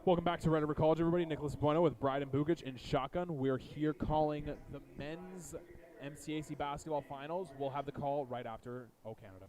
Welcome back to Red River College, everybody. Nicholas Bueno with Bryden Bukic in shotgun. We're here calling the men's MCAC basketball finals. We'll have the call right after O Canada.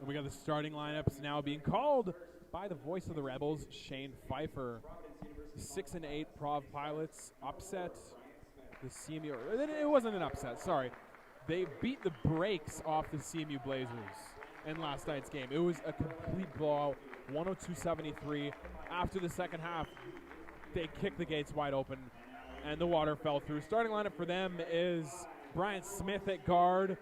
And we got the starting lineups now being called by the voice of the Rebels, Shane Pfeiffer. 6-8 Prov Pilots upset the CMU. It wasn't an upset, sorry. They beat the brakes off the CMU Blazers in last night's game. It was a complete blowout, 102-73. After the second half, they kicked the gates wide open, and the water fell through. Starting lineup for them is Brian Smith at guard,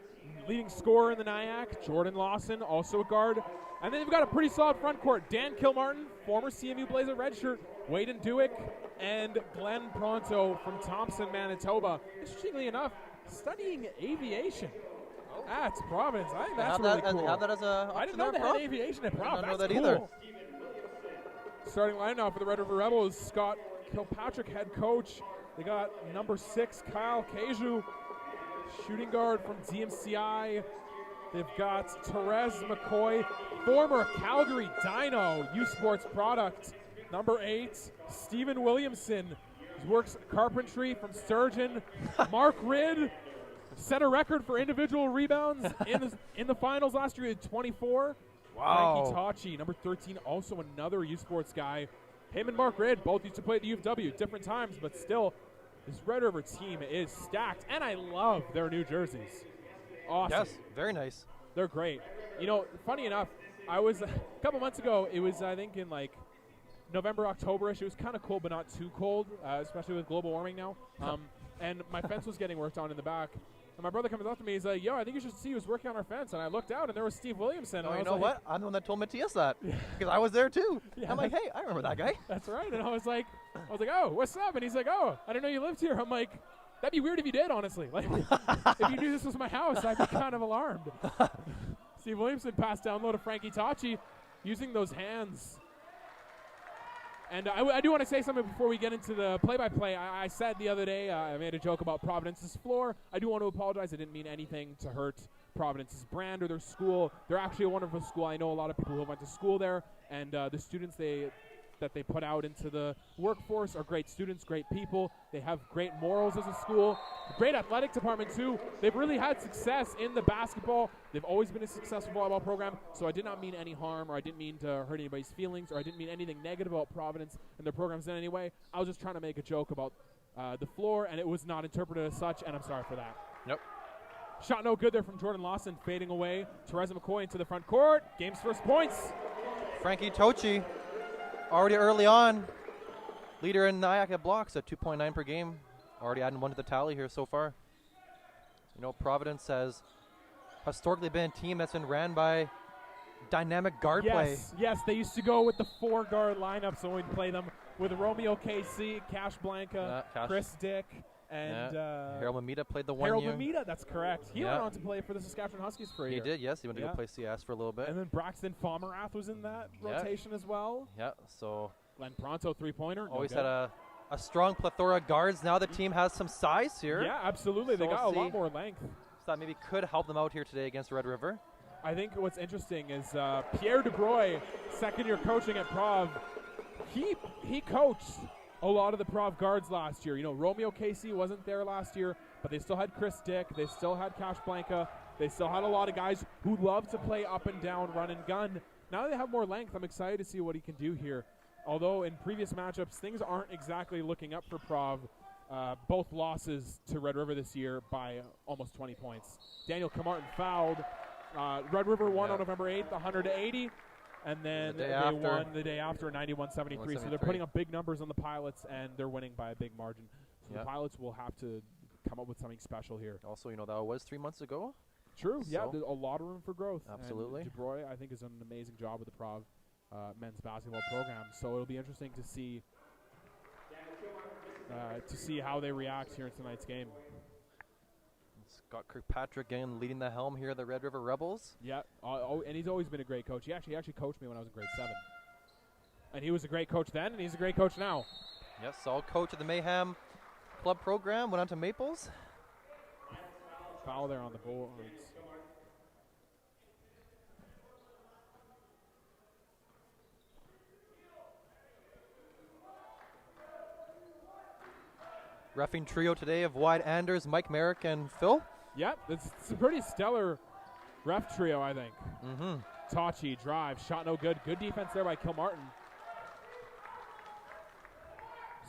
leading scorer in the NIAC, Jordan Lawson, also a guard. And then they've got a pretty solid front court. Dan Kilmartin, former CMU Blazer redshirt, Waden Dewick, and Glenn Pronto from Thompson, Manitoba. Interestingly enough, studying aviation at Providence. I think that's really cool. Have that as a I didn't know they had aviation at Providence. I didn't know that cool. either. Starting line now for the Red River Rebels, Scott Kilpatrick, head coach. They got number 6, Kyle Kaju, shooting guard from DMCI. They've got Therese McCoy, former Calgary Dino U Sports product. Number 8, Stephen Williamson, who works carpentry from Sturgeon. Mark Ridd set a record for individual rebounds in the finals last year at 24. Wow. Frankie Tachi, number 13, also another U Sports guy. Him and Mark Ridd both used to play at the U of W, different times, but still, this Red River team is stacked, and I love their new jerseys. Awesome. Yes, very nice. They're great. You know, funny enough, I was a couple months ago, it was, I think, in like November, October-ish. It was kind of cold, but not too cold, especially with global warming now. And my fence was getting worked on in the back. And my brother comes up to me, he's like, yo, I think you should see who's working on our fence. And I looked out, and there was Steve Williamson. Oh, you know what? I'm the one that told Matthias that. Because I was there, too. Yeah, I'm like, hey, I remember that guy. That's right. And I was like, oh, what's up? And he's like, oh, I didn't know you lived here. I'm like, that'd be weird if you did, honestly. Like, if you knew this was my house, I'd be kind of alarmed. Steve Williamson passed down low to Frankie Tachi using those hands. And I do want to say something before we get into the play-by-play. I said the other day, I made a joke about Providence's floor. I do want to apologize. I didn't mean anything to hurt Providence's brand or their school. They're actually a wonderful school. I know a lot of people who went to school there, and the students that they put out into the workforce are great students, great people. They have great morals as a school, great athletic department too. They've really had success in the basketball. They've always been a successful volleyball program, so I did not mean any harm, or I didn't mean to hurt anybody's feelings, or I didn't mean anything negative about Providence and their programs in any way. I was just trying to make a joke about the floor, and it was not interpreted as such, and I'm sorry for that. Yep. Shot no good there from Jordan Lawson, fading away. Teresa McCoy into the front court. Game's first points. Frankie Tochi, already early on, leader in NIAC at blocks at 2.9 per game. Already adding one to the tally here so far. You know, Providence has historically been a team that's been ran by dynamic guard play. Yes, they used to go with the 4-guard lineup, so we'd play them with Romeo KC, Cash Blanca, Chris Dick, and Harold Mamita played the 1 year. Harold Mamita, that's correct. He went on to play for the Saskatchewan Huskies for a year. He did, yes. He went to go play CS for a little bit. And then Braxton Fomerath was in that rotation as well. Yeah, so Glenn Pronto, three-pointer. Always had a strong plethora of guards. Now the team has some size here. Yeah, absolutely. So they got a lot more length. So that maybe could help them out here today against Red River. I think what's interesting is Pierre DeBroy, second-year coaching at Prov, he coached a lot of the Prov guards last year. You know, Romeo Casey wasn't there last year, but they still had Chris Dick. They still had Cash Blanca. They still had a lot of guys who love to play up and down, run and gun. Now they have more length. I'm excited to see what he can do here. Although in previous matchups, things aren't exactly looking up for Prov. Both losses to Red River this year by almost 20 points. Daniel Camartin fouled. Red River won on November 8th, 100-80. And then they won the day after, 91-73. So they're putting up big numbers on the Pilots, and they're winning by a big margin. So the Pilots will have to come up with something special here. Also, you know, that was 3 months ago. True. Yeah, there's a lot of room for growth. Absolutely. And DeBroy, I think, has done an amazing job with the Prov men's basketball program. So it'll be interesting to see how they react here in tonight's game. Scott Kirkpatrick again leading the helm here at the Red River Rebels. Yeah, and he's always been a great coach. He actually coached me when I was in grade 7. And he was a great coach then, and he's a great coach now. Yes, all coach of the Mayhem Club program, went on to Maples. Foul there on the boards. Reffing trio today of Wyatt Anders, Mike Merrick, and Phil. Yep, it's a pretty stellar ref trio, I think. Tachi, drive, shot no good. Good defense there by Kilmartin.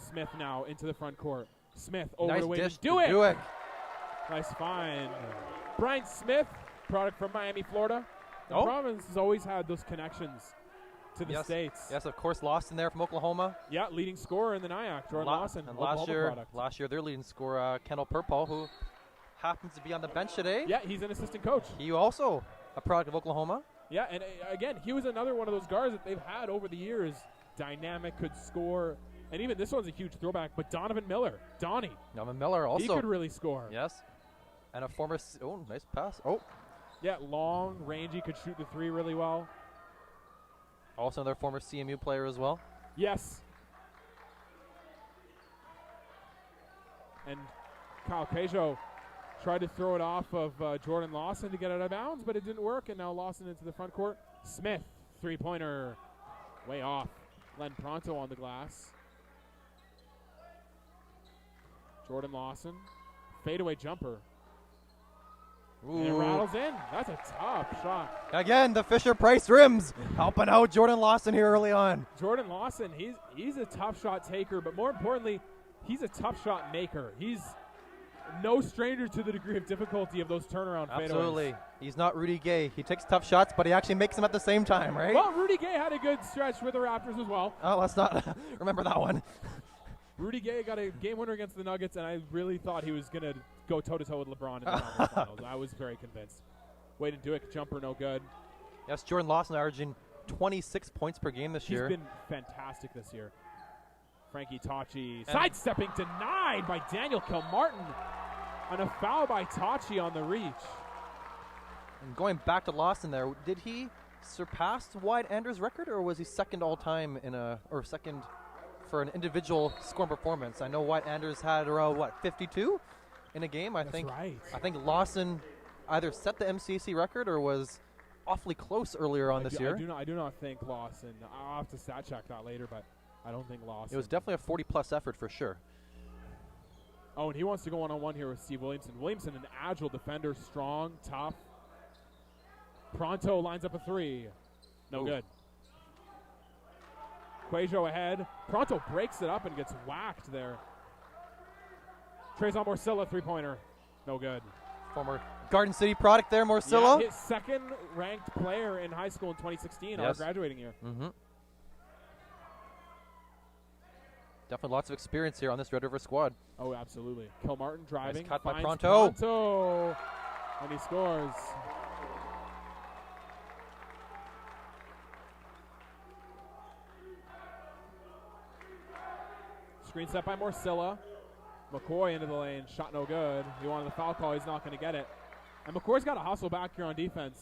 Smith now into the front court. Smith over the wing. Do it! Nice find. Brian Smith, product from Miami, Florida. The province has always had those connections to the States. Yes, of course, Lawson there from Oklahoma. Yeah, leading scorer in the NIAC, Jordan Lawson. And last year, their leading scorer, Kendall Purpall, who happens to be on the bench today. Yeah, he's an assistant coach. He also a product of Oklahoma. Yeah, and again, he was another one of those guards that they've had over the years. Dynamic, could score. And even this one's a huge throwback, but Donovan Miller, Donnie. Donovan Miller also. He could really score. Yes. And a former, nice pass. Yeah, long, rangy, could shoot the three really well. Also another former CMU player as well. Yes. And Kyle Peugeot tried to throw it off of Jordan Lawson to get it out of bounds, but it didn't work, and now Lawson into the front court. Smith, three-pointer, way off. Len Pronto on the glass. Jordan Lawson, fadeaway jumper. Ooh. And it rattles in. That's a tough shot. Again, the Fisher-Price rims helping out Jordan Lawson here early on. Jordan Lawson, he's a tough shot taker, but more importantly, he's a tough shot maker. He's no stranger to the degree of difficulty of those turnaround fadeaways. Absolutely. He's not Rudy Gay. He takes tough shots, but he actually makes them at the same time, right? Well, Rudy Gay had a good stretch with the Raptors as well. Oh, let's not remember that one. Rudy Gay got a game winner against the Nuggets, and I really thought he was going to go toe-to-toe with LeBron in the conference finals. I was very convinced. Way to do it. Jumper no good. Yes, Jordan Lawson averaging 26 points per game this year. He's been fantastic this year. Frankie Tachi sidestepping, denied by Daniel Kilmartin. And a foul by Tachi on the reach. And going back to Lawson there, did he surpass Wyatt Anders' record, or was he second all-time second for an individual scoring performance? I know Wyatt Anders had around 52 in a game. That's right. I think Lawson either set the MCAC record or was awfully close earlier on this year. I do not think Lawson. I'll have to stat check that later, but I don't think Lawson. It was definitely a 40-plus effort for sure. Oh, and he wants to go one-on-one here with Steve Williamson. Williamson, an agile defender, strong, tough. Pronto lines up a three. No good. Quajo ahead. Pronto breaks it up and gets whacked there. Trezon Morcilla, three-pointer. No good. Former Garden City product there, Morcilla. Yeah, his second-ranked player in high school in 2016, our graduating year. Mm-hmm. Definitely lots of experience here on this Red River squad. Oh, absolutely. Kilmartin driving. Nice cut by Pronto. And he scores. Screen set by Morcilla. McCoy into the lane. Shot no good. He wanted the foul call. He's not going to get it. And McCoy's got to hustle back here on defense.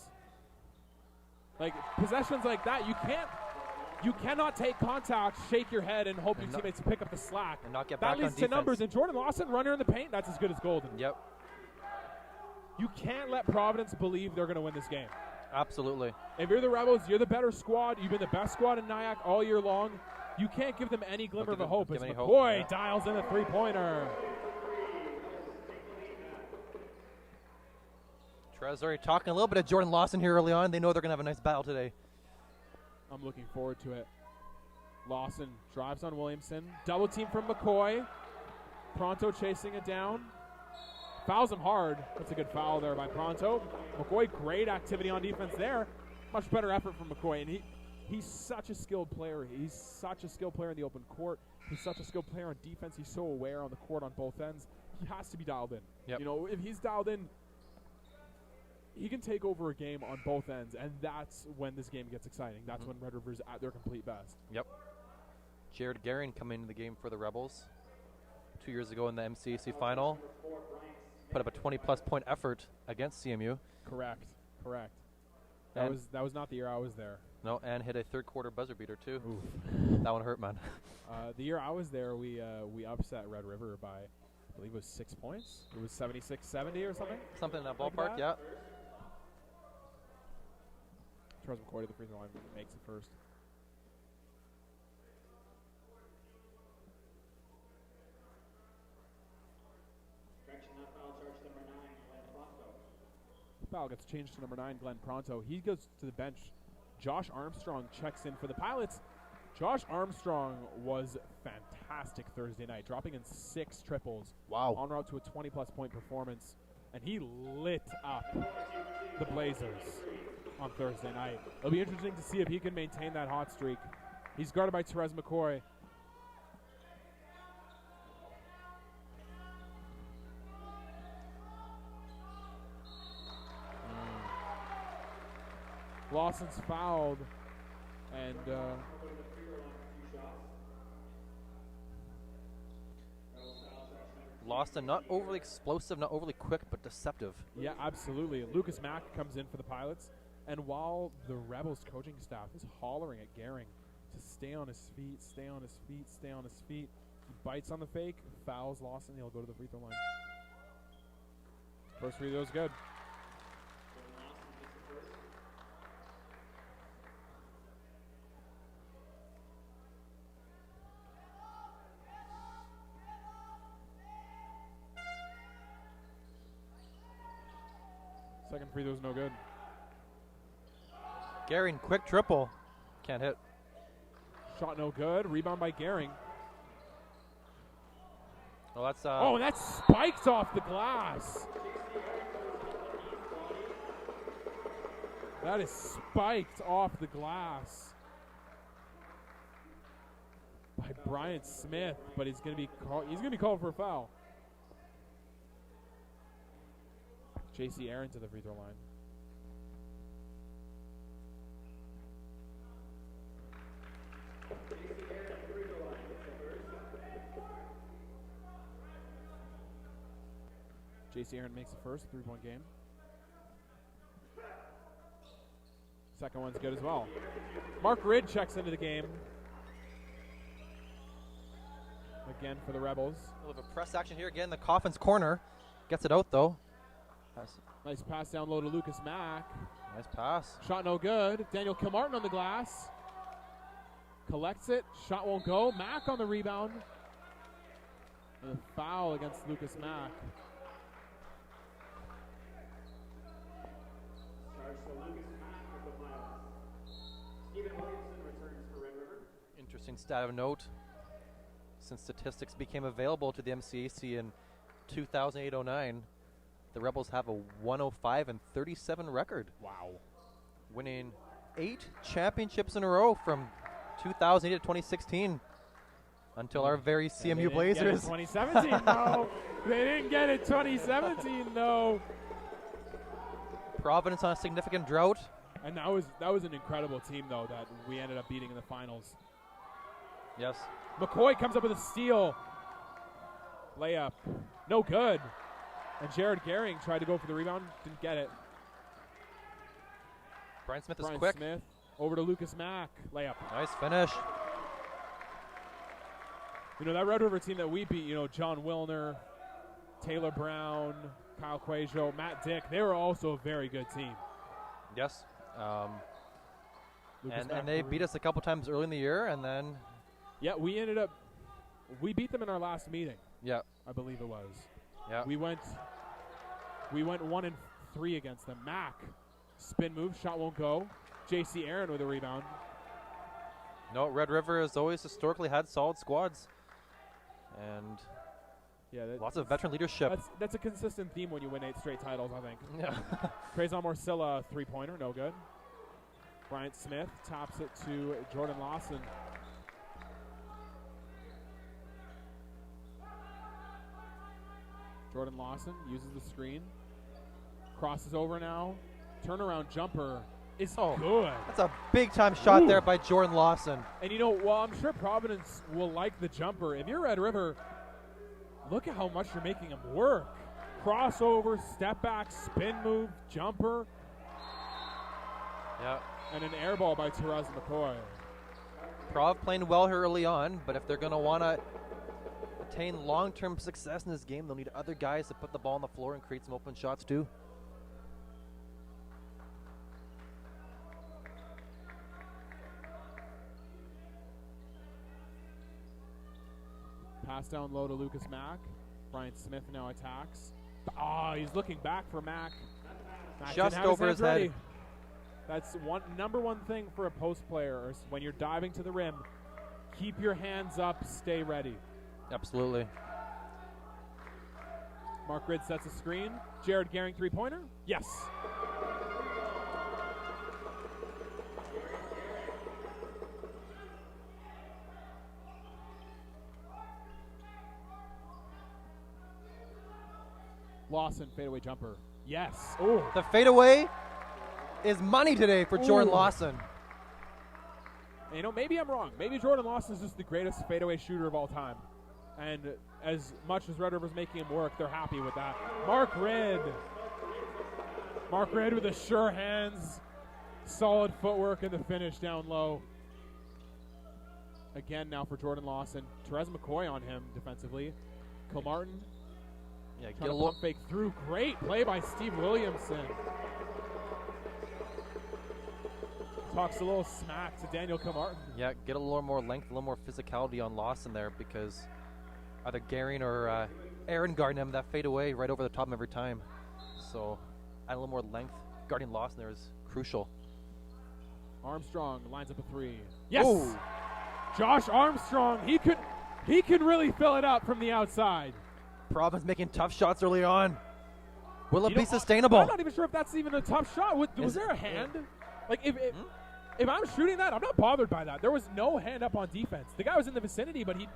Like, possessions like that, you cannot take contact, shake your head, and hope your teammates pick up the slack. And not get back on defense. That leads to numbers. And Jordan Lawson, runner in the paint, that's as good as golden. Yep. You can't let Providence believe they're going to win this game. Absolutely. If you're the Rebels, you're the better squad. You've been the best squad in Nyack all year long. You can't give them any glimmer of a hope. As McCoy dials in a three-pointer. Trez already talking a little bit of Jordan Lawson here early on. They know they're going to have a nice battle today. I'm looking forward to it. Lawson drives on Williamson. Double team from McCoy. Pronto chasing it down. Fouls him hard. That's a good foul there by Pronto. McCoy, great activity on defense there. Much better effort from McCoy. And he's such a skilled player. He's such a skilled player in the open court. He's such a skilled player on defense. He's so aware on the court on both ends. He has to be dialed in. Yep. You know, if he's dialed in, he can take over a game on both ends, and that's when this game gets exciting. That's when Red River's at their complete best. Yep. Jared Garin coming into the game for the Rebels 2 years ago in the MCAC final. Put up a 20-plus point effort against CMU. Correct. And That was not the year I was there. No, and hit a third-quarter buzzer beater, too. Oof. That one hurt, man. The year I was there, we upset Red River by, I believe it was 6 points. It was 76-70 or something. Something in that like ballpark, that. yeah. Charles McCoy to the free throw line, makes it first. Foul gets changed to number 9, Glenn Pronto. He goes to the bench. Josh Armstrong checks in for the Pilots. Josh Armstrong was fantastic Thursday night, dropping in 6 triples. Wow. En route to a 20-plus point performance. And he lit up the Blazers on Thursday night. It'll be interesting to see if he can maintain that hot streak. He's guarded by Therese McCoy. Lawson's fouled, and Lawson, not overly explosive, not overly quick, but deceptive. Yeah, absolutely. Lucas Mack comes in for the Pilots, and while the Rebels coaching staff is hollering at Gehring to stay on his feet, stay on his feet, stay on his feet, he bites on the fake, fouls Lawson, he'll go to the free throw line. First free throw's good. Second free throw's no good. Gehring, quick triple. Can't hit. Shot no good. Rebound by Gehring. Well, that's oh, that spiked off the glass. That is spiked off the glass by Brian Smith, but he's going to be called for a foul. J.C. Aaron to the free throw line. J.C. Aaron makes the first three-point game. Second one's good as well. Mark Ridd checks into the game. Again for the Rebels. a little bit of press action here again. The Coffin's corner. Gets it out, though. Nice pass down low to Lucas Mack. Nice pass. Shot no good. Daniel Kilmartin on the glass. Collects it. Shot won't go. Mack on the rebound. And a foul against Lucas Mack. Interesting stat of note. Since statistics became available to the MCAC in 2008-09, the Rebels have a 105-37 record. Wow. Winning 8 championships in a row from 2008 to 2016 until our very CMU Blazers. 2017, no. They didn't get it 2017, no. Providence on a significant drought. And that was an incredible team, though, that we ended up beating in the finals. Yes. McCoy comes up with a steal. Layup. No good. And Jared Gehring tried to go for the rebound. Didn't get it. Brian Smith is Brian quick. Smith over to Lucas Mack. Layup. Nice finish. You know, that Red River team that we beat, you know, John Wilner, Taylor Brown, Kyle Quajo, Matt Dick, they were also a very good team. Yes. Lucas And they beat us a couple times early in the year, and then yeah, we beat them in our last meeting. yeah, I believe it was. yeah. We went 1-3 against them. Mac, spin move, shot won't go. JC Aaron with a rebound. No, Red River has always historically had solid squads, and Yeah, lots of veteran leadership. That's a consistent theme when you win 8 straight titles, I think. Yeah. Crazon Morcilla, 3-pointer, no good. Bryant Smith tops it to Jordan Lawson. Jordan Lawson uses the screen. Crosses over now. Turnaround jumper is good. That's a big-time shot Ooh. there by Jordan Lawson. And you know, well, I'm sure Providence will like the jumper. If you're Red River, look at how much you're making him work. Crossover, step back, spin move, jumper. Yeah. And an air ball by Therese McCoy. Prov playing well here early on, but if they're going to want to attain long-term success in this game, they'll need other guys to put the ball on the floor and create some open shots too. Pass down low to Lucas Mack. Brian Smith now attacks. Oh, he's looking back for Mack. Mack Just didn't have over his hands ready. head. That's number one thing for a post player is when you're diving to the rim. Keep your hands up, stay ready. Absolutely. Mark Grid sets a screen. Jared Gehring, 3-pointer. Yes. Lawson, fadeaway jumper. Yes. Oh. The fadeaway is money today for Jordan Lawson. And you know, maybe I'm wrong. Maybe Jordan Lawson is just the greatest fadeaway shooter of all time. And as much as Red River's making him work, they're happy with that. Mark Red. Mark Red with the sure hands. Solid footwork in the finish down low. Again now for Jordan Lawson. Therese McCoy on him defensively. Kilmartin. Yeah, Trying to pump fake through. Great play by Steve Williamson. Talks a little smack to Daniel Kilmartin. Yeah, get a little more length, a little more physicality on Lawson there because either Gehring or Aaron guarding him that fade away right over the top of him every time. So add a little more length. Guarding Lawson there is crucial. Armstrong lines up a 3. Yes! Ooh. Josh Armstrong, he can really fill it up from the outside. Province making tough shots early on. Will it be sustainable? I'm not even sure if that's even a tough shot. Was there a hand? Like, if I'm shooting that, I'm not bothered by that. There was no hand up on defense. The guy was in the vicinity, but he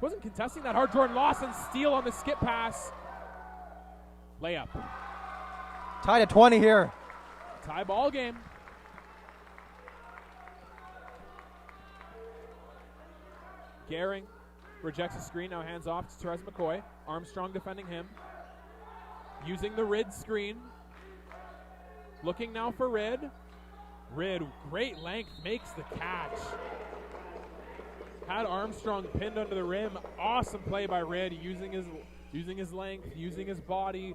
wasn't contesting that hard. Jordan Lawson steal on the skip pass. Layup. Tied at 20 here. Tie ball game. Gehring rejects the screen, now hands off to Therese McCoy. Armstrong defending him. Using the Rid screen. Looking now for Rid. Rid, great length, makes the catch. Had Armstrong pinned under the rim. Awesome play by Rid, using his length, using his body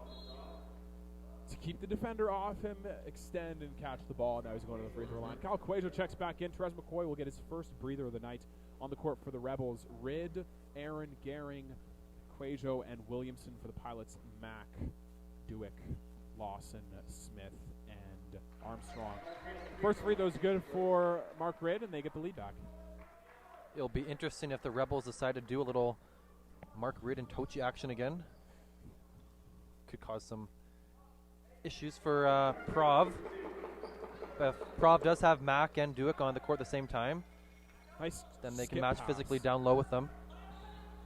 to keep the defender off him, extend and catch the ball. Now he's going to the free throw line. Kyle Quajo checks back in. Therese McCoy will get his first breather of the night on the court for the Rebels. Rid, Aaron, Gehring, Quajo, and Williamson for the Pilots. Mack, Dewick, Lawson, Smith, and Armstrong. First free throw is good for Mark Rid, and they get the lead back. It'll be interesting if the Rebels decide to do a little Mark Rid and Tochi action again. Could cause some issues for Prov. But if Prov does have Mack and Dewick on the court at the same time, Nice then they can skip match pass. physically down low with them.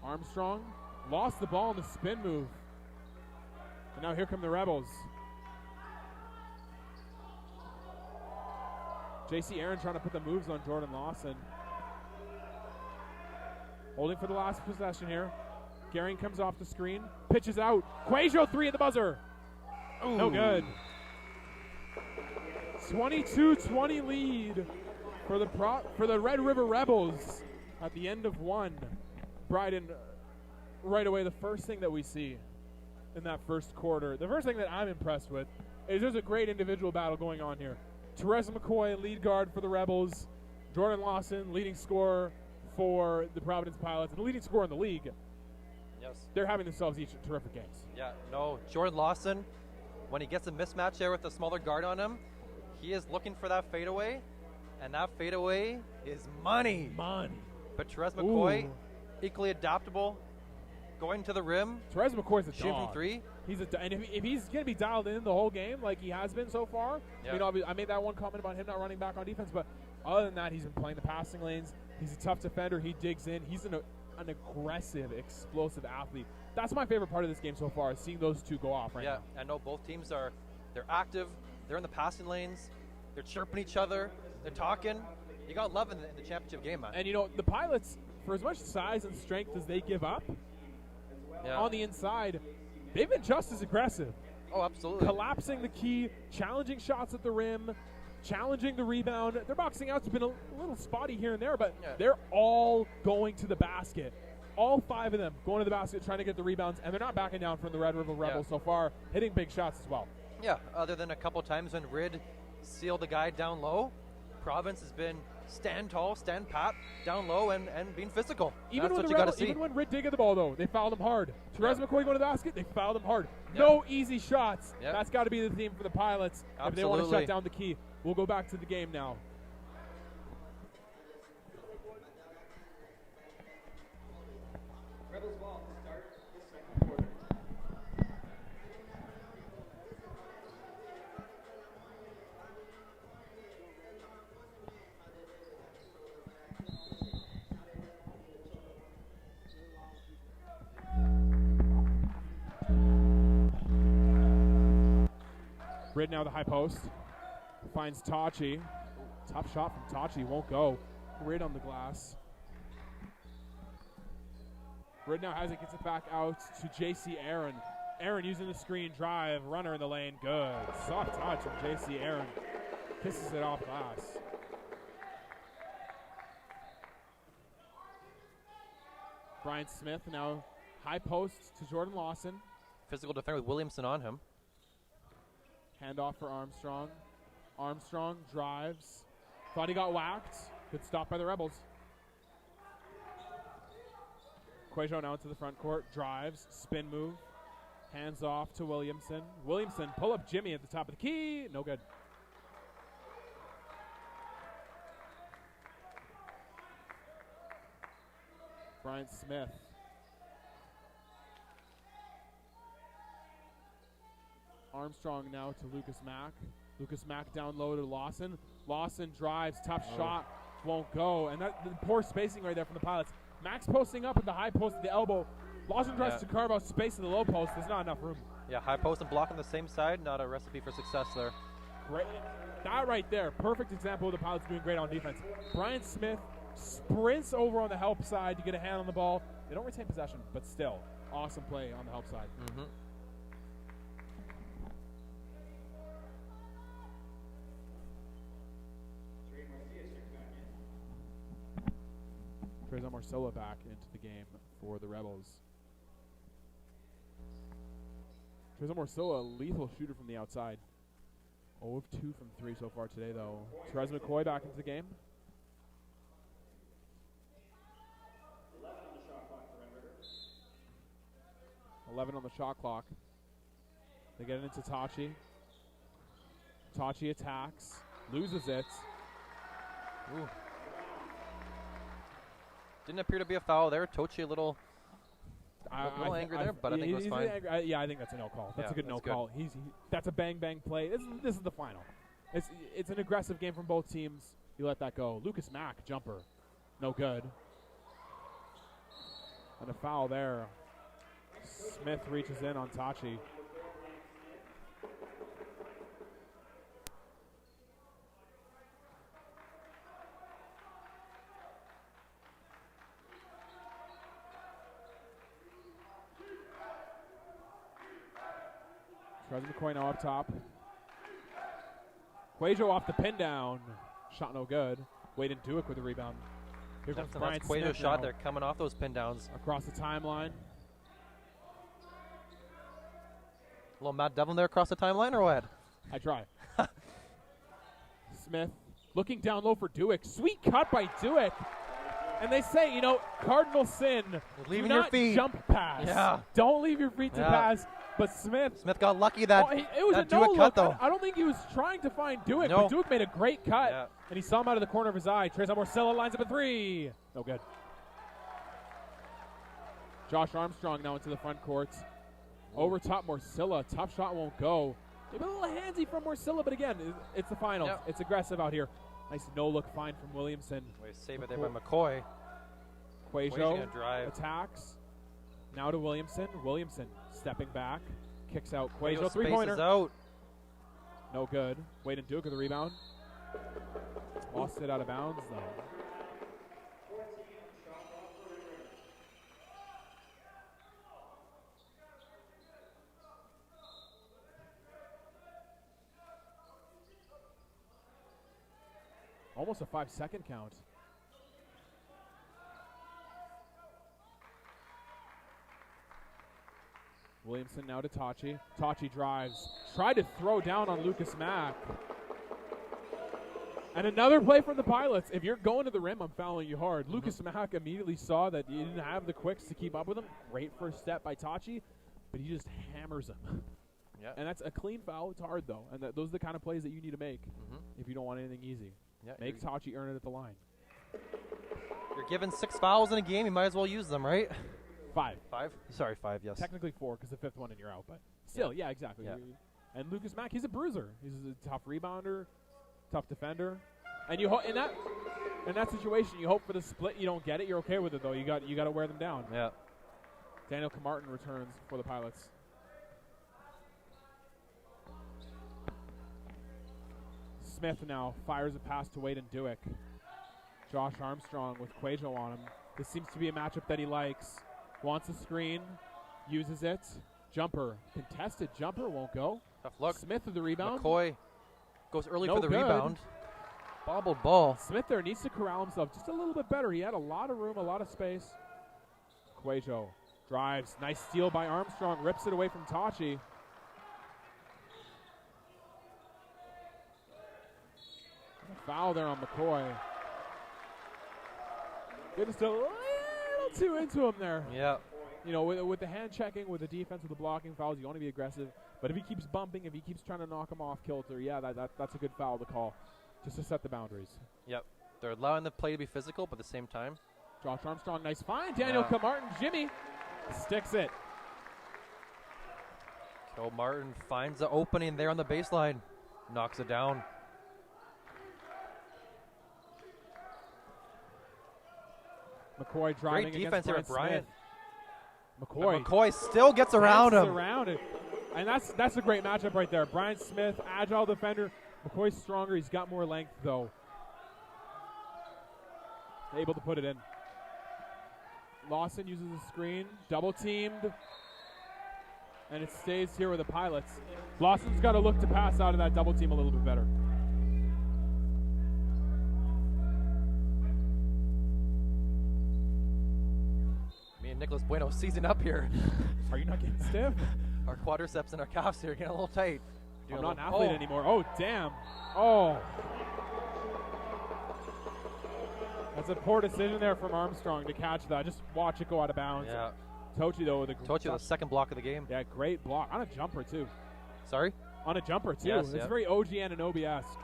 Armstrong lost the ball in the spin move. And now here come the Rebels. JC Aaron trying to put the moves on Jordan Lawson. Holding for the last possession here. Gehring comes off the screen. Pitches out. Quajo 3 at the buzzer. Ooh. No good. 22-20 lead for the Red River Rebels at the end of one. Bryden, right away, the first thing that we see in that first quarter, the first thing that I'm impressed with is there's a great individual battle going on here. Teresa McCoy, lead guard for the Rebels. Jordan Lawson, leading scorer for the Providence Pilots, and the leading scorer in the league. Yes. They're having themselves each terrific games. Yeah, no, Jordan Lawson, when he gets a mismatch there with the smaller guard on him, he is looking for that fadeaway, and that fadeaway is money. Money. But Teresa McCoy, equally adaptable, going to the rim. Teresa McCoy's a shooting dog. From three. He's and if he's going to be dialed in the whole game like he has been so far, yeah. I made that one comment about him not running back on defense, but other than that, he's been playing the passing lanes. He's a tough defender. He digs in. He's an aggressive, explosive athlete. That's my favorite part of this game so far, is seeing those two go off right now. Yeah, I know both teams they're active. They're in the passing lanes. They're chirping each other. They're talking. You got love in the championship game, man. And, the Pilots, for as much size and strength as they give up on the inside, they've been just as aggressive. Oh, absolutely. Collapsing the key, challenging shots at the rim, challenging the rebound. Their boxing out's been a little spotty here and there, but they're all going to the basket. All 5 of them going to the basket, trying to get the rebounds, and they're not backing down from the Red River Rebels so far, hitting big shots as well. Yeah, other than a couple times when Rid sealed the guy down low, Province has been stand tall, stand pat, down low, and being physical. Even That's when what you got to see. Even when Rid did get the ball, though, they fouled him hard. Teresa McCoy going to the basket, they fouled him hard. No easy shots. That's got to be the theme for the Pilots if they want to shut down the key. We'll go back to the game now. Rebels ball to start the second quarter. Rid now the high post. Finds Tachi. Tough shot from Tachi. Won't go. Rid on the glass. Rid now has it. Gets it back out to J.C. Aaron. Aaron using the screen drive. Runner in the lane. Good. Soft touch from J.C. Aaron. Kisses it off glass. Brian Smith now high post to Jordan Lawson. Physical defender with Williamson on him. Handoff for Armstrong. Armstrong drives. Thought he got whacked. Good stop by the Rebels. Quajo now into the front court. Drives. Spin move. Hands off to Williamson. Williamson pull up Jimmy at the top of the key. No good. Brian Smith. Armstrong now to Lucas Mack. Lucas Mack down low to Lawson. Lawson drives, tough shot, won't go. And that the poor spacing right there from the Pilots. Mack's posting up at the high post at the elbow. Lawson tries to carve out space in the low post. There's not enough room. Yeah, high post and block on the same side. Not a recipe for success there. Great. That right there, perfect example of the Pilots doing great on defense. Brian Smith sprints over on the help side to get a hand on the ball. They don't retain possession, but still, awesome play on the help side. Mm-hmm. Trezon Marcella back into the game for the Rebels. Trezon Marcella, a lethal shooter from the outside. 0 of 2 from 3 so far today, though. Teresa McCoy back into the game. 11 on the shot clock for Red River. 11 on the shot clock. They get it into Tachi. Tachi attacks, loses it. Ooh. Didn't appear to be a foul there. Tochi a little angry there, but I think it was fine. I think that's a no call. That's a good no call. That's a bang bang play. This is the final. It's an aggressive game from both teams. You let that go. Lucas Mack jumper, no good. And a foul there. Smith reaches in on Tachi. Trezon McCoy now up top. Quajo off the pin down. Shot no good. Wade and Duick with the rebound. Here comes Brian Smith Quajo's shot there coming off those pin downs. across the timeline. little Matt Devlin there across the timeline, or what? I try. Smith looking down low for Duick. Sweet cut by Duick. And they say, you know, cardinal sin. Leaving do your not feet. Jump pass. Yeah. Don't leave your feet to Yeah. pass. But Smith Got lucky that it was that a no Duick look. cut, though. I don't think he was trying to find Duick, No. but Duick made a great cut. Yeah. And he saw him out of the corner of his eye. Trezon Morcilla lines up a 3. No good. Josh Armstrong now into the front court. Over top Morcilla. Tough shot won't go. Maybe a little handsy from Morcilla, but again, it's the finals. Yep. It's aggressive out here. Nice no-look find from Williamson. Wait, save it there by McCoy. Quajo gonna drive. attacks. Now to Williamson. Williamson stepping back. Kicks out Quajo Quajo. Three-pointer. spaces out. No good. Wade and Duke with the rebound. Lost it out of bounds, though. Almost a 5-second count. Williamson now to Tachi. Tachi drives. Tried to throw down on Lucas Mack. And another play from the Pilots. If you're going to the rim, I'm fouling you hard. Lucas Mack immediately saw that he didn't have the quicks to keep up with him. Great first step by Tachi, but he just hammers him. Yeah. And that's a clean foul. It's hard, though. And those are the kind of plays that you need to make if you don't want anything easy. Yeah, Make Tachi earn it at the line. You're given 6 fouls in a game. You might as well use them, right? 5. 5? Sorry, 5, yes. Technically 4 because the 5th one and you're out. But still, yeah exactly. Yeah. And Lucas Mack, he's a bruiser. He's a tough rebounder, tough defender. And you in that situation, you hope for the split. You don't get it. You're okay with it, though. You got to wear them down. Yeah. Daniel Camarton returns for the Pilots. Smith now fires a pass to Wade and Duick. Josh Armstrong with Quajo on him. This seems to be a matchup that he likes. Wants a screen, uses it. Jumper, contested jumper, won't go. Tough look. Smith with the rebound. McCoy goes early No for the good. rebound. Bobbled ball. Smith there needs to corral himself just a little bit better. He had a lot of room, a lot of space. Quajo drives. Nice steal by Armstrong. Rips it away from Tachi. Foul there on McCoy. They're just a little too into him there. Yeah. You know, with the hand checking, with the defense, with the blocking fouls, you want to be aggressive. But if he keeps bumping, if he keeps trying to knock him off kilter, yeah, that's a good foul to call, just to set the boundaries. Yep. They're allowing the play to be physical, but at the same time. Josh Armstrong, nice find. Daniel Camarton, Jimmy sticks it. Martin finds the opening there on the baseline. Knocks it down. McCoy driving Great defense here at against Bryant Bryant. Smith. And McCoy still gets around him. Around it. And that's a great matchup right there. Bryant Smith, agile defender. McCoy's stronger. He's got more length, though. Able to put it in. Lawson uses the screen. Double teamed. And it stays here with the Pilots. Lawson's got to look to pass out of that double team a little bit better. Me and Nicholas Bueno season up here. Are you not getting stiff? Our quadriceps and our calves here are getting a little tight. I'm not an athlete anymore. Oh, damn. Oh. That's a poor decision there from Armstrong to catch that. Just watch it go out of bounds. Yeah. Tochi, though, with the second block of the game. Yeah, great block. On a jumper, too. Sorry? On a jumper, too. Yes, It's yeah. very OG Anunoby-esque.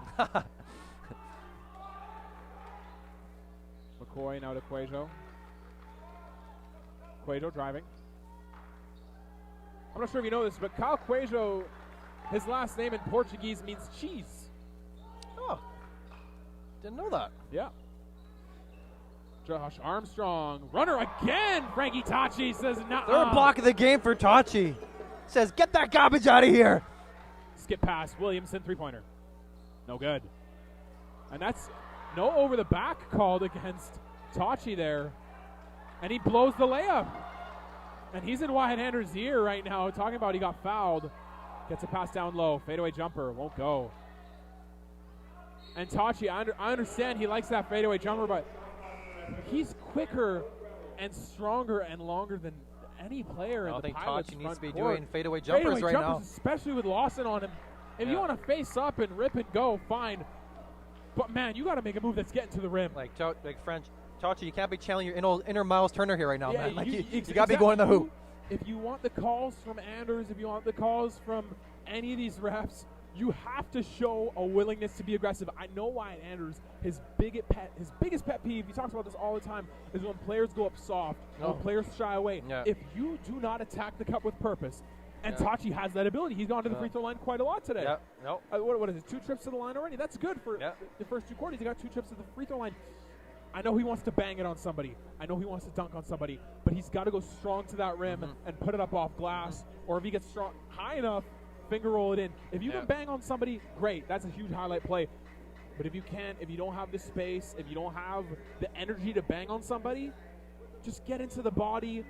McCoy now to Quajo. Quajo driving. I'm not sure if you know this, but Kyle Quajo, his last name in Portuguese means cheese. Oh. Didn't know that. Yeah. Josh Armstrong, runner again. Frankie Tachi says, "Nah." Third block of the game for Tachi. Says, get that garbage out of here. Skip pass. Williamson, three-pointer. No good. And that's no over the back called against Tachi there. And he blows the layup. And he's in Wyatt Ander's ear right now, talking about he got fouled. Gets a pass down low. Fadeaway jumper. Won't go. And Tachi, I understand he likes that fadeaway jumper, but he's quicker and stronger and longer than any player I in don't the think Pilots Tachi needs front to be court. doing fadeaway jumpers right now. Especially with Lawson on him. If you want to face up and rip and go, fine. But man, you got to make a move that's getting to the rim. Like French, Tachi, you can't be channeling your inner Miles Turner here right now, man. Like you got to exactly. be going to the hoop. If you want the calls from Anders, if you want the calls from any of these refs, you have to show a willingness to be aggressive. I know Wyatt Anders, his biggest pet peeve, he talks about this all the time, is when players go up soft, when players shy away. Yeah. If you do not attack the cup with purpose, and Tachi has that ability. He's gone to the free throw line quite a lot today. Yeah. Nope. What is it, 2 trips to the line already? That's good for the first 2 quarters. He got 2 trips to the free throw line. I know he wants to bang it on somebody. I know he wants to dunk on somebody. But he's got to go strong to that rim and put it up off glass. Or if he gets strong high enough, finger roll it in. If you can bang on somebody, great. That's a huge highlight play. But if you can't, if you don't have the space, if you don't have the energy to bang on somebody, just get into the body.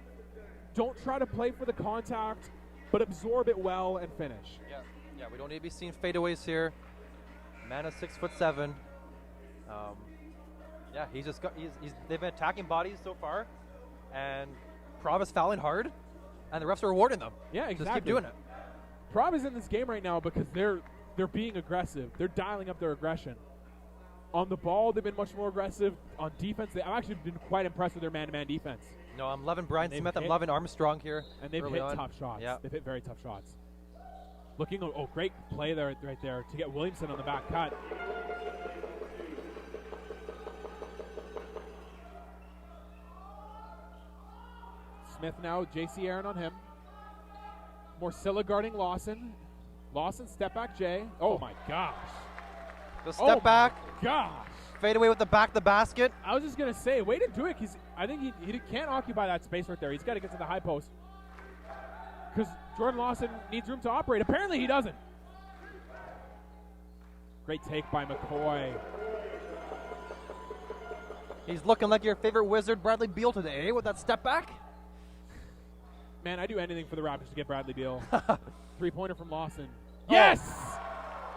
Don't try to play for the contact, but absorb it well and finish. Yeah, we don't need to be seeing fadeaways here. Man is 6'7". They've been attacking bodies so far, and Prov is fouling hard, and the refs are rewarding them. Yeah, exactly. Just keep doing it. Prov is in this game right now because they're being aggressive. They're dialing up their aggression. On the ball, they've been much more aggressive. On defense, I've actually been quite impressed with their man-to-man defense. No, I'm loving Brian Smith. I'm loving Armstrong here. And they've hit tough shots. Yeah. They've hit very tough shots. Great play there, right there to get Williamson on the back cut. Smith now, J.C. Aaron on him. Morcilla guarding Lawson. Lawson, step back, Jay. Oh, my gosh. The step back. Gosh. Fade away with the back of the basket. I was just going to say, way to do it. I think he can't occupy that space right there. He's got to get to the high post. Because Jordan Lawson needs room to operate. Apparently he doesn't. Great take by McCoy. He's looking like your favorite wizard, Bradley Beal, today with that step back. Man, I do anything for the Raptors to get Bradley Beal. 3-pointer from Lawson. Yes!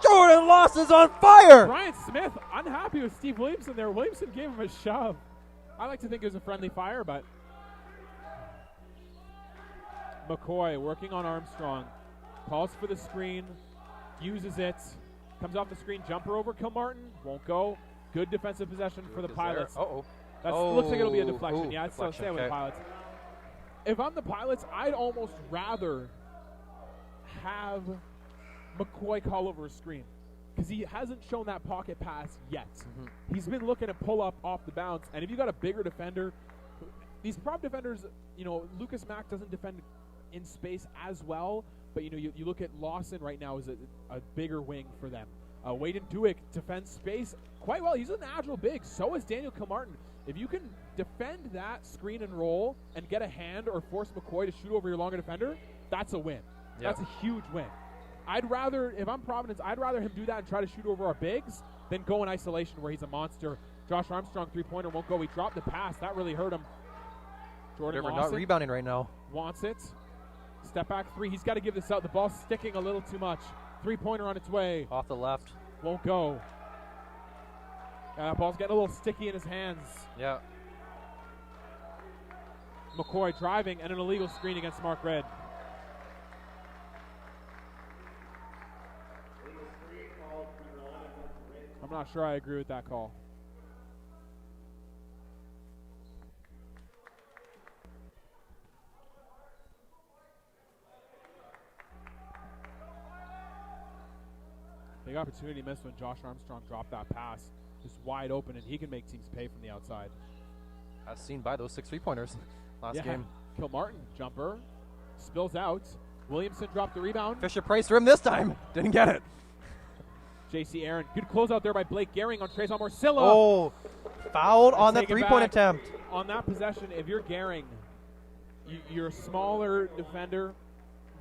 Jordan Lawson's on fire! Brian Smith unhappy with Steve Williamson there. Williamson gave him a shove. I like to think it was a friendly fire, but McCoy working on Armstrong. Calls for the screen. Uses it. Comes off the screen. Jumper over Kilmartin. Won't go. Good defensive possession for the Pilots. Looks like it'll be a deflection. Yeah, I'd still stay with the Pilots. If I'm the Pilots, I'd almost rather have McCoy call over a screen because he hasn't shown that pocket pass yet. He's been looking to pull up off the bounce, and if you got a bigger defender, these prop defenders, Lucas Mack doesn't defend in space as well, but you look at Lawson right now as a bigger wing for them. Waden Duick defends space quite well. He's an agile big. So is Daniel Kilmartin. If you can defend that screen and roll and get a hand or force McCoy to shoot over your longer defender, that's a win. Yep. That's a huge win. If I'm Providence, I'd rather him do that and try to shoot over our bigs than go in isolation where he's a monster. Josh Armstrong 3-pointer won't go. He dropped the pass. That really hurt him. Jordan Lawson not rebounding right now. Wants it. Step back 3. He's got to give this out. The ball's sticking a little too much. 3-pointer on its way. Off the left. Won't go. Ball's getting a little sticky in his hands. Yeah. McCoy driving and an illegal screen against Mark Red. I'm not sure I agree with that call. Big opportunity missed when Josh Armstrong dropped that pass. Just wide open, and he can make teams pay from the outside. As seen by those 6 3-pointers last game. Kilmartin, jumper, spills out. Williamson dropped the rebound. Fisher-Price rim this time. Didn't get it. J.C. Aaron, good closeout there by Blake Gehring on Trayvon Morcilla. Oh, fouled on the 3-point attempt. On that possession, if you're Gehring, you're a smaller defender.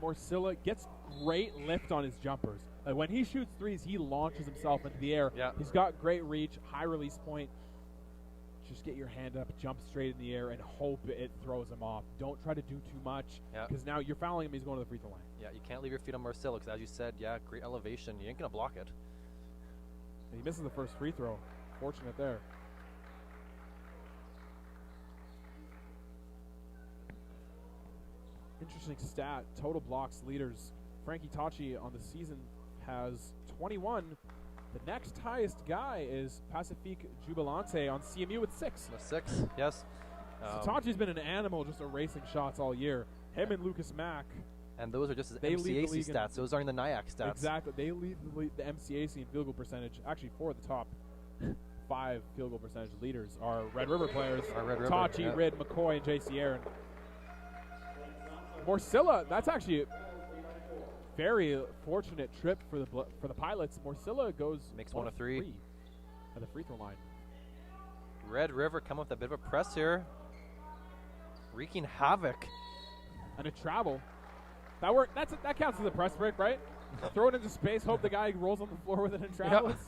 Morcilla gets great lift on his jumpers. When he shoots threes, he launches himself into the air. Yeah. He's got great reach, high release point. Just get your hand up, jump straight in the air, and hope it throws him off. Don't try to do too much because now you're fouling him. He's going to the free throw line. Yeah, you can't leave your feet on Morcilla because, as you said, great elevation. You ain't going to block it. He misses the first free throw. Fortunate there. Interesting stat. Total blocks leaders. Frankie Tachi on the season has 21. The next highest guy is Pacifique Jubilante on CMU with 6. With 6, yes. So Tachi's been an animal just erasing shots all year. Him and Lucas Mack. And those are just his They lead the MCAC league in- stats. Those aren't the NIAC stats. Exactly. They lead the MCAC in field goal percentage. Actually, 4 of the top 5 field goal percentage leaders are Red River players. Are Red River, Tachi, yeah. Rid, McCoy, and JC Aaron. Morcilla, that's actually a very fortunate trip for the Pilots. Morcilla goes Makes 1 of 3 at the free throw line. Red River come with a bit of a press here, wreaking havoc. And a travel. That counts as a press break, right? Throw it into space, hope the guy rolls on the floor with it and travels. Yep.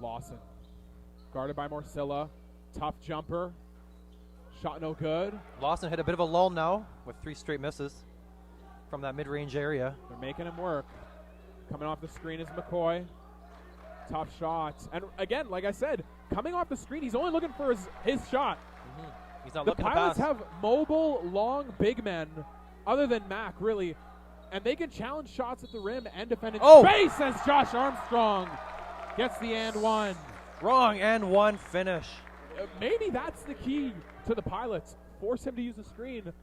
Lawson. Guarded by Morcilla. Tough jumper. Shot no good. Lawson hit a bit of a lull now with 3 straight misses from that mid-range area. They're making him work. Coming off the screen is McCoy. Tough shot. And again, like I said, coming off the screen, he's only looking for his shot. He's not The looking to Pilots pass. have mobile, long big men, other than Mack, really. And they can challenge shots at the rim and defend in space as Josh Armstrong gets the and one. Wrong and 1 finish. Maybe that's the key to the Pilots. Force him to use the screen,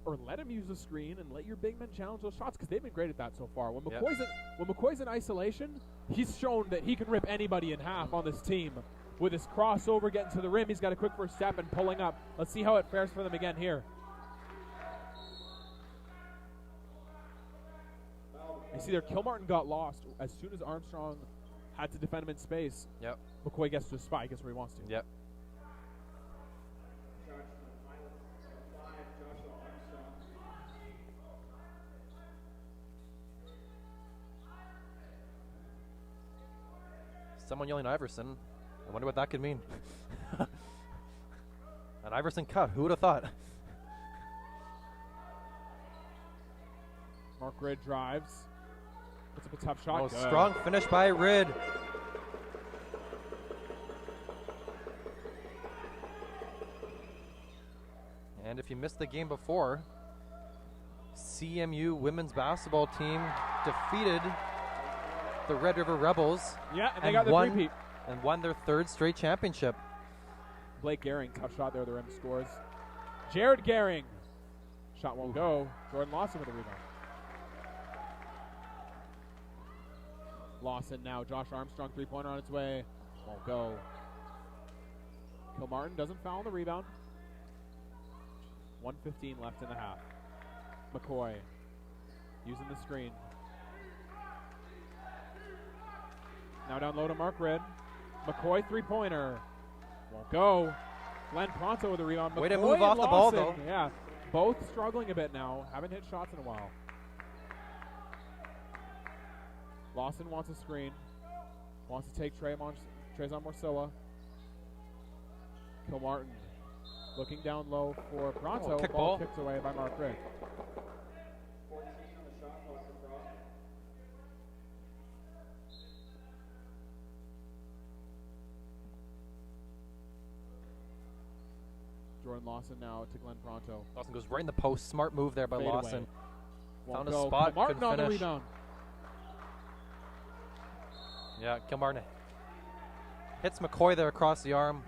or let him use the screen and let your big men challenge those shots, because they've been great at that so far. When McCoy's in isolation, he's shown that he can rip anybody in half on this team. With his crossover, getting to the rim, he's got a quick first step and pulling up. Let's see how it fares for them again here. You see there, Kilmartin got lost as soon as Armstrong had to defend him in space. Yep. McCoy gets to the spot, he gets where he wants to. Yep. Someone yelling Iverson. I wonder what that could mean. An Iverson cut. Who would have thought? Mark Rid drives. Puts up a tough shot. Oh, Good. strong finish by Rid. And if you missed the game before, CMU women's basketball team defeated the Red River Rebels. Yeah, and they got the repeat. And won their 3rd straight championship. Blake Gehring, tough shot there, the rim scores. Jared Gehring. Shot won't go. Jordan Lawson with the rebound. Lawson now. Josh Armstrong, three-pointer on its way. Won't go. Kilmartin doesn't foul on the rebound. 1:15 left in the half. McCoy using the screen. Now down low to Mark Rid. McCoy, three-pointer. Won't go. Glenn Pronto with the rebound. Way to McCoy move and off the ball, Lawson, though. Yeah, both struggling a bit now. Haven't hit shots in a while. Lawson wants a screen. Wants to take Trezon Morcilla. Kilmartin looking down low for Pronto. Kick ball ball. kicked away by Mark Rid. 14 on the shot clock for Brock. Jordan Lawson now to Glenn Pronto. Lawson goes right in the post. Smart move there by Fade Lawson. away. Won't Found a go. spot, Kilmartin couldn't on the finish. rebound. Yeah, Kilmartin hits McCoy there across the arm.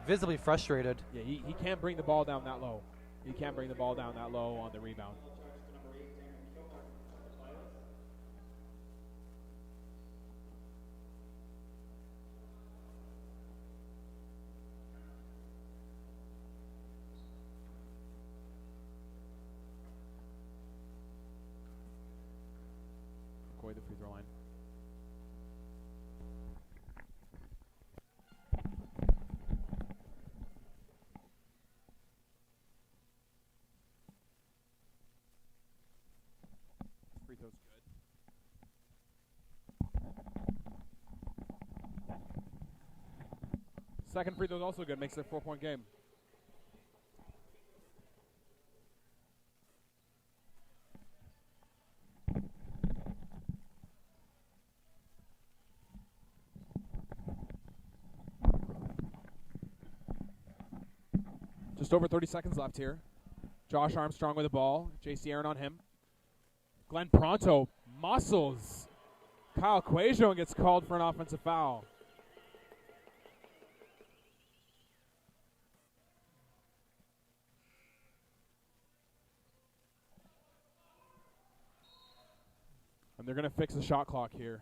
Visibly frustrated. Yeah, he can't bring the ball down that low. He can't bring the ball down that low on the rebound. McCoy, the free throw line. Free throw's good. Second free throw's also good. Makes it a 4-point game. Just over 30 seconds left here. Josh Armstrong with the ball. JC Aaron on him. Glenn Pronto muscles Kyle Quajo and gets called for an offensive foul. And they're going to fix the shot clock here.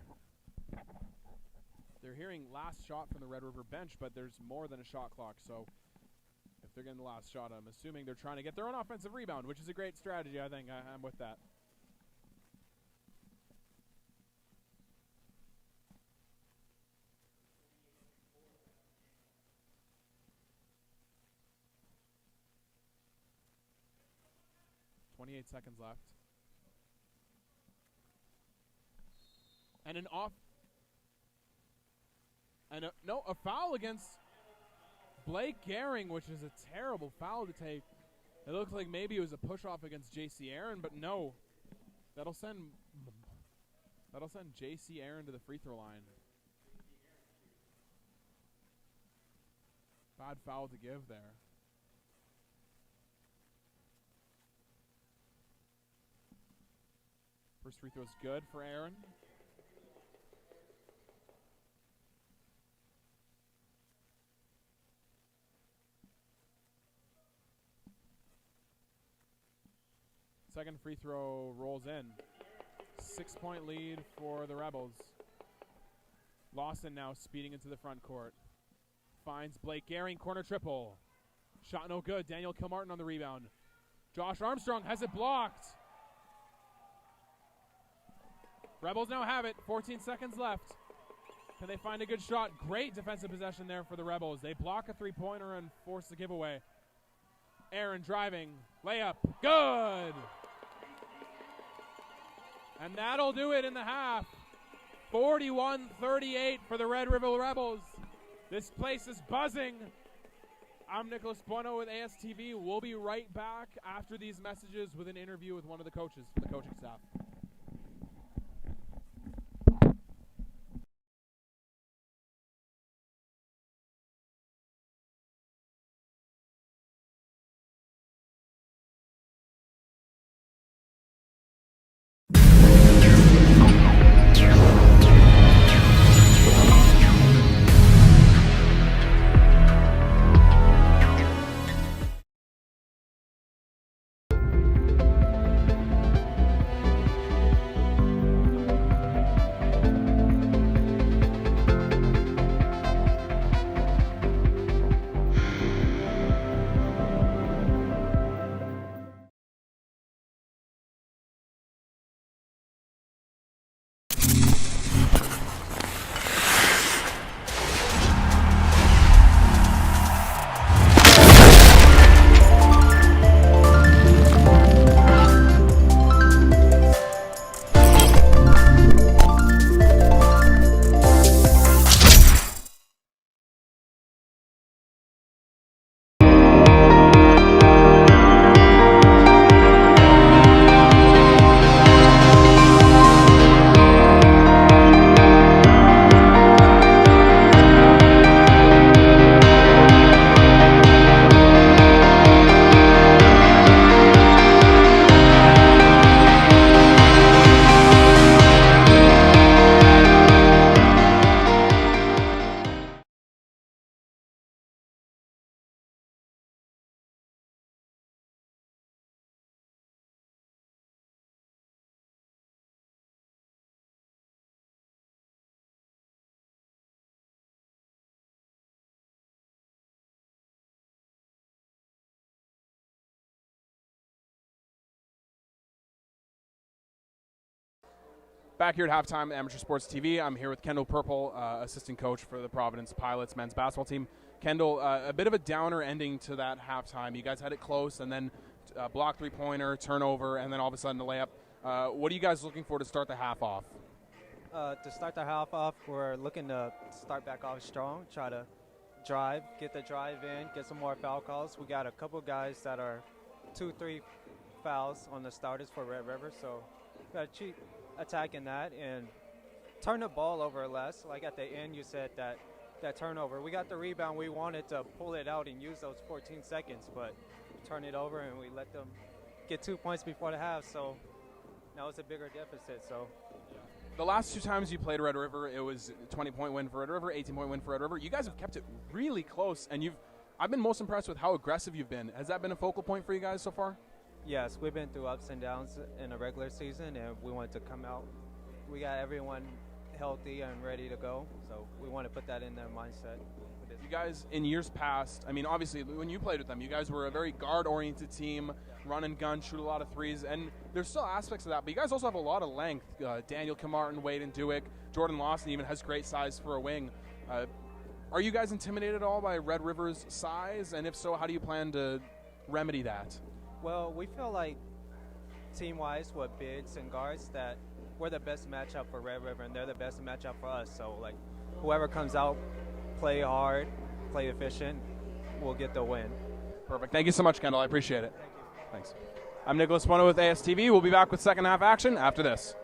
They're hearing last shot from the Red River bench, but there's more than a shot clock. So if they're getting the last shot, I'm assuming they're trying to get their own offensive rebound, which is a great strategy, I think. I'm with that. .28 seconds left. And an off... And a foul against Blake Gehring, which is a terrible foul to take. It looks like maybe it was a push-off against J.C. Aaron, but no. That'll send J.C. Aaron to the free throw line. Bad foul to give there. First free throw is good for Aaron. Second free throw rolls in. 6-point lead for the Rebels. Lawson now speeding into the front court. Finds Blake Gehring, corner triple. Shot no good. Daniel Kilmartin on the rebound. Josh Armstrong has it blocked. Rebels now have it. 14 seconds left. Can they find a good shot? Great defensive possession there for the Rebels. They block a three-pointer and force the giveaway. Aaron driving. Layup. Good. And that'll do it in the half. 41-38 for the Red River Rebels. This place is buzzing. I'm Nicholas Bueno with ASTV. We'll be right back after these messages with an interview with one of the coaches from the coaching staff. Back here at halftime at Amateur Sports TV, I'm here with Kendall Purple, assistant coach for the Providence Pilots men's basketball team. Kendall, a bit of a downer ending to that halftime. You guys had it close, and then block three-pointer, turnover, and then all of a sudden a layup. What are you guys looking for to start the half off? To start the half off, we're looking to start back off strong, try to drive, get the drive in, get some more foul calls. We got a couple guys that are 2-3 fouls on the starters for Red River, so we got to keep attacking that and turn the ball over less. Like at the end, you said that that turnover. We got the rebound. We wanted to pull it out and use those 14 seconds, but turn it over and we let them get 2 points before the half. So now it's a bigger deficit. So The last 2 times you played Red River, it was a 20-point win for Red River, 18-point win for Red River. You guys have kept it really close, and I've been most impressed with how aggressive you've been. Has that been a focal point for you guys so far? yes, we've been through ups and downs in the regular season, and we wanted to come out. We got everyone healthy and ready to go, so we want to put that in their mindset. You guys, in years past, I mean, obviously, when you played with them, you guys were a very guard-oriented team, run and gun, shoot a lot of threes, and there's still aspects of that, but you guys also have a lot of length. Daniel Kilmartin, Wade and Dewick, Jordan Lawson even has great size for a wing. Are you guys intimidated at all by Red River's size? And if so, how do you plan to remedy that? Well, we feel like team-wise with bigs and guards that we're the best matchup for Red River, and they're the best matchup for us. So, like, whoever comes out, play hard, play efficient, we'll get the win. Perfect. Thank you so much, Kendall. I appreciate it. Thanks. I'm Nicholas Bono with ASTV. We'll be back with second half action after this.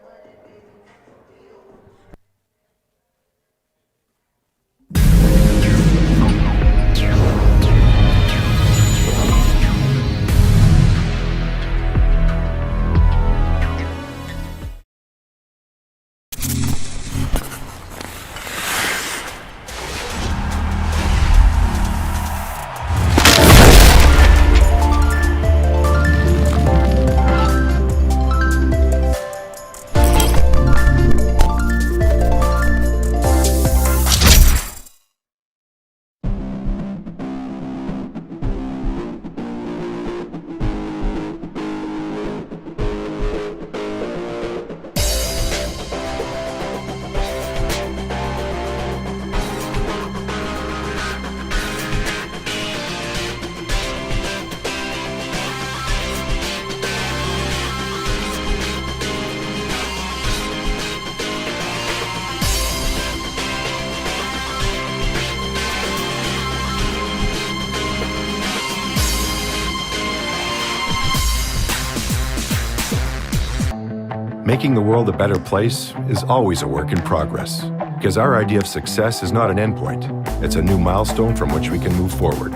Making the world a better place is always a work in progress, because our idea of success is not an endpoint. It's a new milestone from which we can move forward.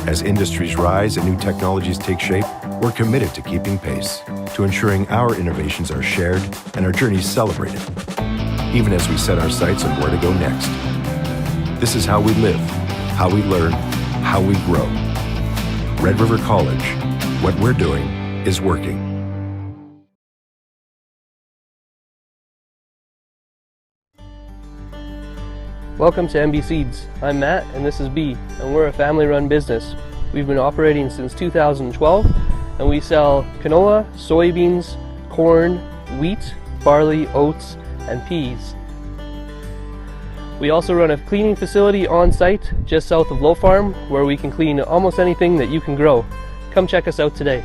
As industries rise and new technologies take shape, we're committed to keeping pace, to ensuring our innovations are shared and our journeys celebrated, even as we set our sights on where to go next. This is how we live, how we learn, how we grow. Red River College. What we're doing is working. Welcome to MB Seeds. I'm Matt and this is B, and we're a family-run business. We've been operating since 2012 and we sell canola, soybeans, corn, wheat, barley, oats, and peas. We also run a cleaning facility on site just south of Low Farm where we can clean almost anything that you can grow. Come check us out today.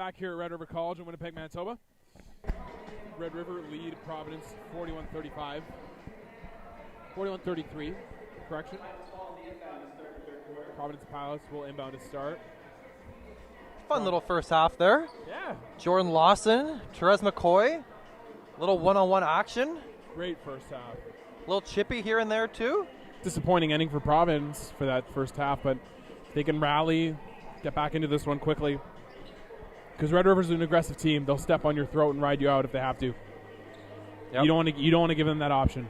back here at Red River College in Winnipeg, Manitoba. Red River lead Providence 41-35. 41-33, correction. Providence Pilots will inbound to start. Fun little first half there. Yeah. Jordan Lawson, Therese McCoy. Little one-on-one action. Great first half. A little chippy here and there too. Disappointing ending for Providence for that first half, but they can rally, get back into this one quickly. Because Red River's an aggressive team. They'll step on your throat and ride you out if they have to. Yep. You don't want to give them that option.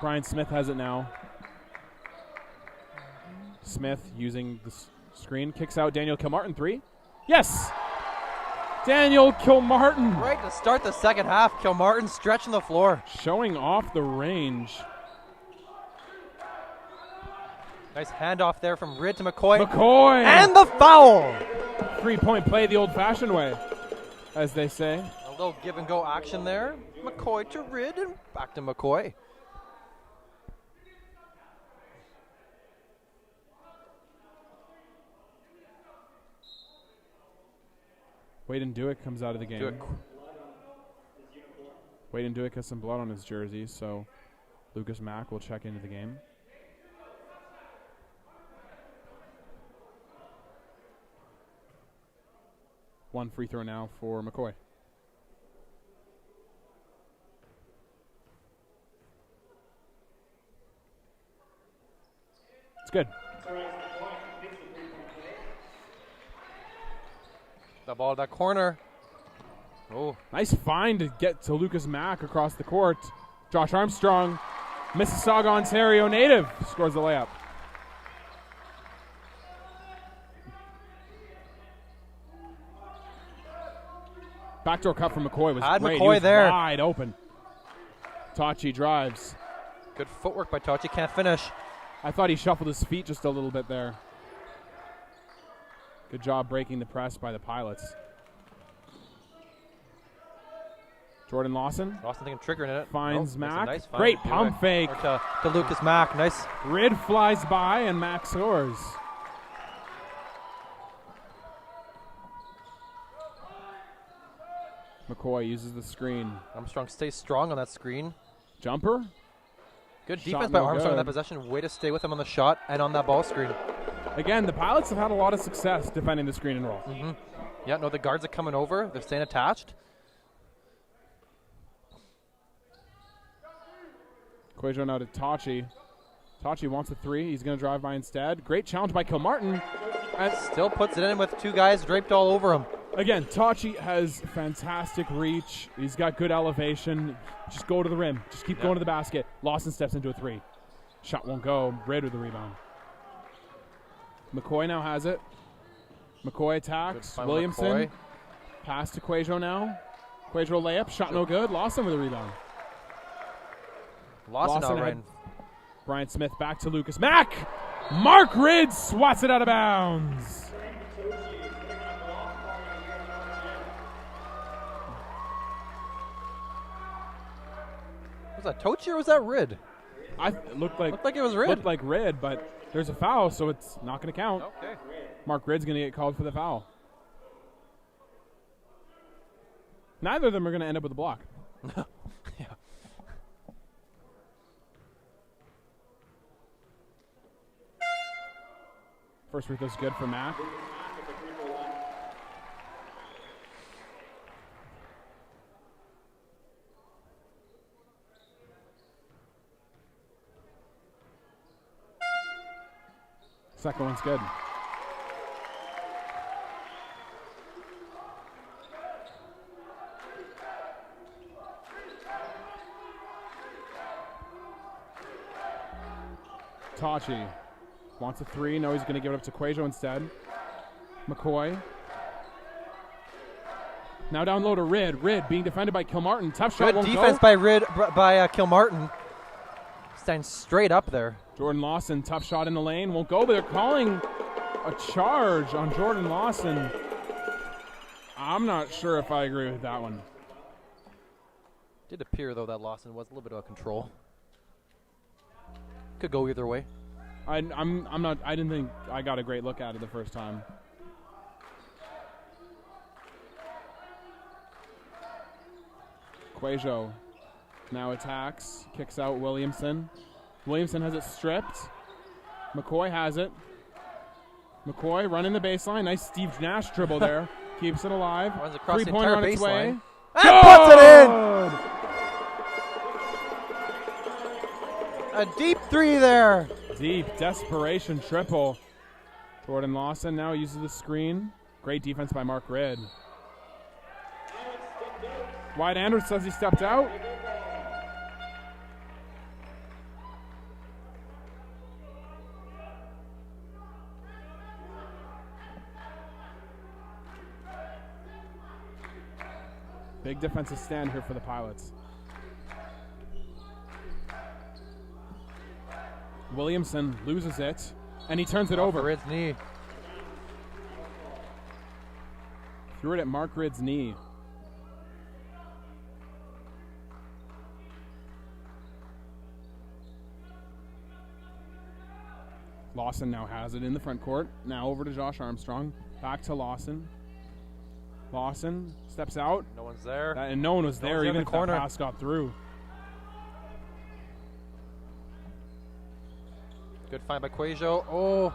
Brian Smith has it now. Smith using the screen, kicks out Daniel Kilmartin, 3. Yes! Daniel Kilmartin. Right to start the second half, Kilmartin stretching the floor. Showing off the range. Nice handoff there from Rid to McCoy. McCoy! And the foul! 3-point play the old-fashioned way, as they say. A little give-and-go action there. McCoy to Rid and back to McCoy. Wade and Dewick comes out of the game. Wade and Dewick has some blood on his jersey, so Lucas Mack will check into the game. One free throw now for McCoy. It's good. The ball to that corner. Oh, nice find to get to Lucas Mack across the court. Josh Armstrong, Mississauga, Ontario native, scores the layup. Backdoor cut from McCoy was had great. McCoy He was there. Wide open. Tachi drives. Good footwork by Tachi. Can't finish. I thought he shuffled his feet just a little bit there. Good job breaking the press by the Pilots. Jordan Lawson. Lawson thinking triggering it. Finds Mack. Nice find. Great pump fake. To Lucas Mack. Nice. Rid flies by and Mack scores. McCoy uses the screen. Armstrong stays strong on that screen. Jumper. Good Shot defense by no Armstrong in that good. possession. Way to stay with him on the shot and on that ball screen. Again, the Pilots have had a lot of success defending the screen and roll. Mm-hmm. Yeah, no, the guards are coming over. They're staying attached. Quajo now to Tachi. Tachi wants a 3. He's going to drive by instead. Great challenge by Kilmartin. And still puts it in with two guys draped all over him. Again, Tachi has fantastic reach. He's got good elevation. Just go to the rim. Just keep going to the basket. Lawson steps into a 3. Shot won't go. Red with the rebound. McCoy now has it. McCoy attacks. Williamson. McCoy. Pass to Quajo now. Quajo layup. Shot no good. Lawson with a rebound. Lawson Lawson out had right. Brian Smith back to Lucas Mack. Mark Rid swats it out of bounds. Was that Tochi or was that Rid? Looked like it was Rid. Looked like Rid, but there's a foul, so it's not going to count. Okay. Mark Rid's going to get called for the foul. Neither of them are going to end up with a block. Yeah. First free throw's good for Mack. Second one's good. Tachi wants a 3. No, he's going to give it up to Quajo instead. McCoy. Now down low to Rid. Rid being defended by Kilmartin. Tough shot. Good won't defense go. by Rid by Kilmartin. Standing straight up there. Jordan Lawson, tough shot in the lane. Won't go, but they're calling a charge on Jordan Lawson. I'm not sure if I agree with that one. Did appear though that Lawson was a little bit out of control. Could go either way. I'm not. I didn't think I got a great look at it the first time. Quajo now attacks, kicks out Williamson. Williamson has it stripped. McCoy has it. McCoy running the baseline. Nice Steve Nash dribble there. Keeps it alive. Runs across the Three-pointer entire on its way. baseline. And puts it in! A deep three there. Deep desperation triple. Jordan Lawson now uses the screen. Great defense by Mark Ridd. Wyatt Andrews says he stepped out. Big defensive stand here for the Pilots. Williamson loses it, and he turns it over. Ridd's knee. Threw it at Mark Ridd's knee. Lawson now has it in the front court. Now over to Josh Armstrong. Back to Lawson. Lawson steps out. No one's there. And no one was there, one's in even the if corner. that pass got through. Good find by Quajo. Oh,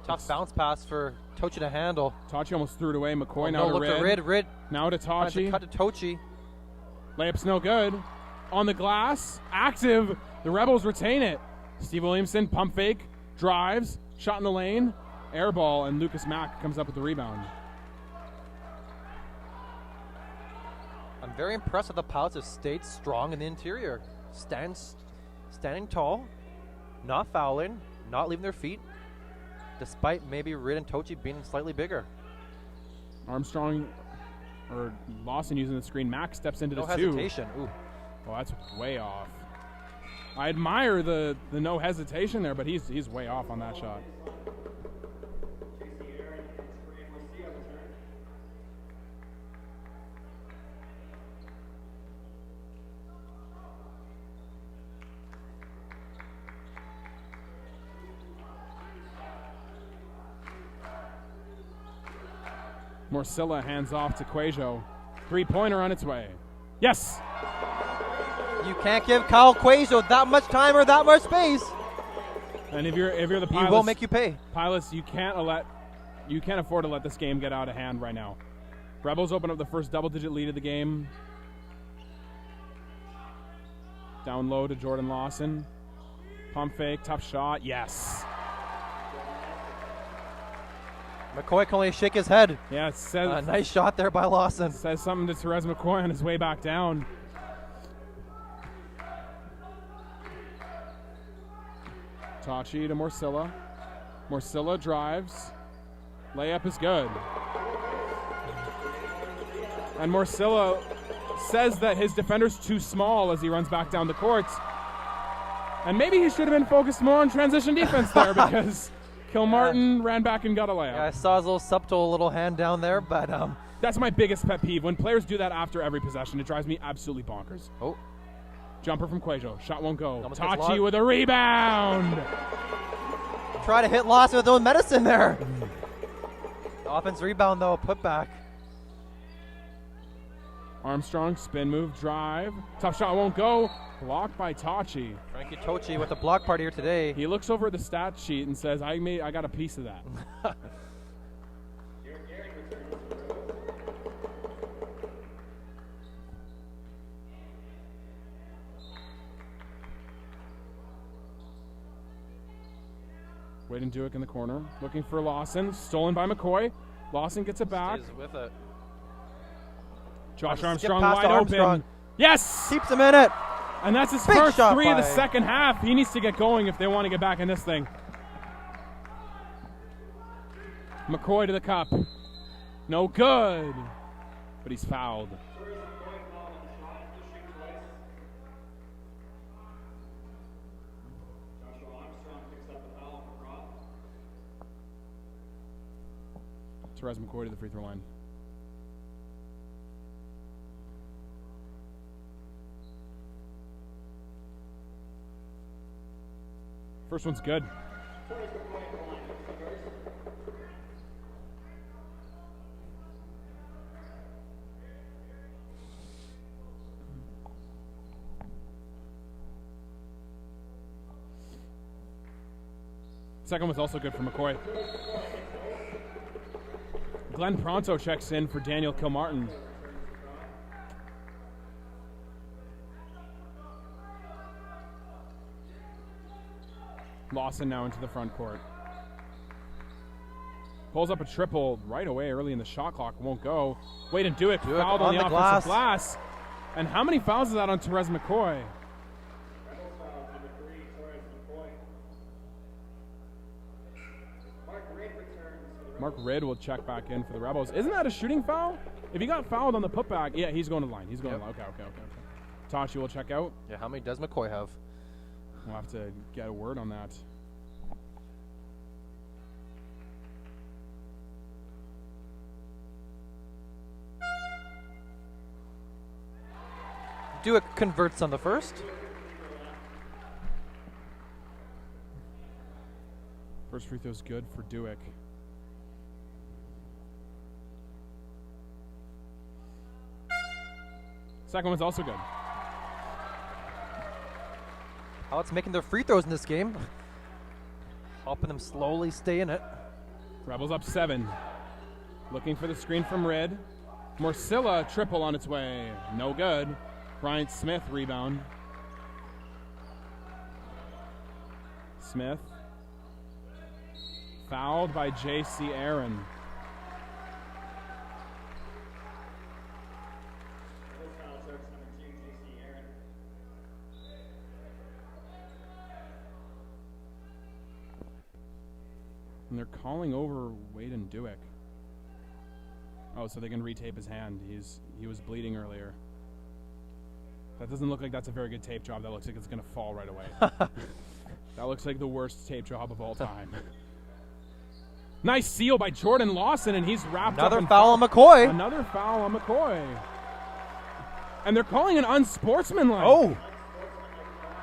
tough bounce pass for Tochi to handle. Tachi almost threw it away. McCoy Oh, now no, to look at Ridd. Ridd. Now to Tries to Tachi. cut to Tochi. Layup's no good. On the glass. Active. The Rebels retain it. Steve Williamson, pump fake. Drives. Shot in the lane. Air ball, and Lucas Mack comes up with the rebound. I'm very impressed that the Pilots have stayed strong in the interior. Standing tall, not fouling, not leaving their feet, despite maybe Ridd and Tochi being slightly bigger. Armstrong, or Lawson using the screen. Mack steps into No the two. hesitation. Ooh. Oh, that's way off. I admire the no hesitation there, but he's way off on that shot. Morcilla hands off to Quajo. Three-pointer on its way. Yes! You can't give Kyle Quajo that much time or that much space. And if you're the Pilots, He will make you pay. Pilots, you can't afford to let this game get out of hand right now. Rebels open up the first double-digit lead of the game. Down low to Jordan Lawson. Pump fake, tough shot, yes. McCoy can only shake his head. Yeah, it says, Nice shot there by Lawson. says something to Therese McCoy on his way back down. Tachi to Morcilla. Morcilla drives. Layup is good. And Morcilla says that his defender's too small as he runs back down the court. And maybe he should have been focused more on transition defense there because Kilmartin ran back and got a layup. Yeah, I saw his little subtle little hand down there, but That's my biggest pet peeve. When players do that after every possession, it drives me absolutely bonkers. oh, Jumper from Quajo. Shot won't go. Almost gets Tachi locked. with a rebound. try to hit Lawson with his own medicine there. Offense rebound though, put back. Armstrong, spin move, drive. Tough shot won't go. Blocked by Tachi. Frankie Tochi with the block party here today. He looks over at the stat sheet and says, I got a piece of that. Wade and Duick in the corner. Looking for Lawson. Stolen by McCoy. Lawson gets it back. Stays with it. Josh Skip Armstrong past wide Armstrong. open. Yes! Keeps him in it. And that's his Big first shot three of the by- second half. He needs to get going if they want to get back in this thing. McCoy to the cup. No good. But he's fouled. Therese McCoy to the free throw line. First one's good. Second was also good for McCoy. Glenn Pronto checks in for Daniel Kilmartin. Lawson now into the front court. Pulls up a triple right away early in the shot clock. Won't go. Wade and Duick fouled on the offensive glass. And how many fouls is that on Therese McCoy? Mark Ridd will check back in for the Rebels. Isn't that a shooting foul? If he got fouled on the putback, yeah, he's going to the line. He's going to the line. Okay. Tachi will check out. Yeah, how many does McCoy have? We'll have to get a word on that. Duick converts on the first. First free throw's good for Duick. Second one's also good. How it's making their free throws in this game. Helping them slowly stay in it. Rebels up 7. Looking for the screen from Red. Morcilla triple on its way. No good. Bryant Smith rebound. Smith. Fouled by J.C. Aaron. And they're calling over Wade and Duick. Oh, so they can retape his hand. He was bleeding earlier. That doesn't look like that's a very good tape job. That looks like it's going to fall right away. That looks like the worst tape job of all time. Nice seal by Jordan Lawson, and he's wrapped up. Another foul on McCoy. Another foul on McCoy. And they're calling an unsportsmanlike. Oh.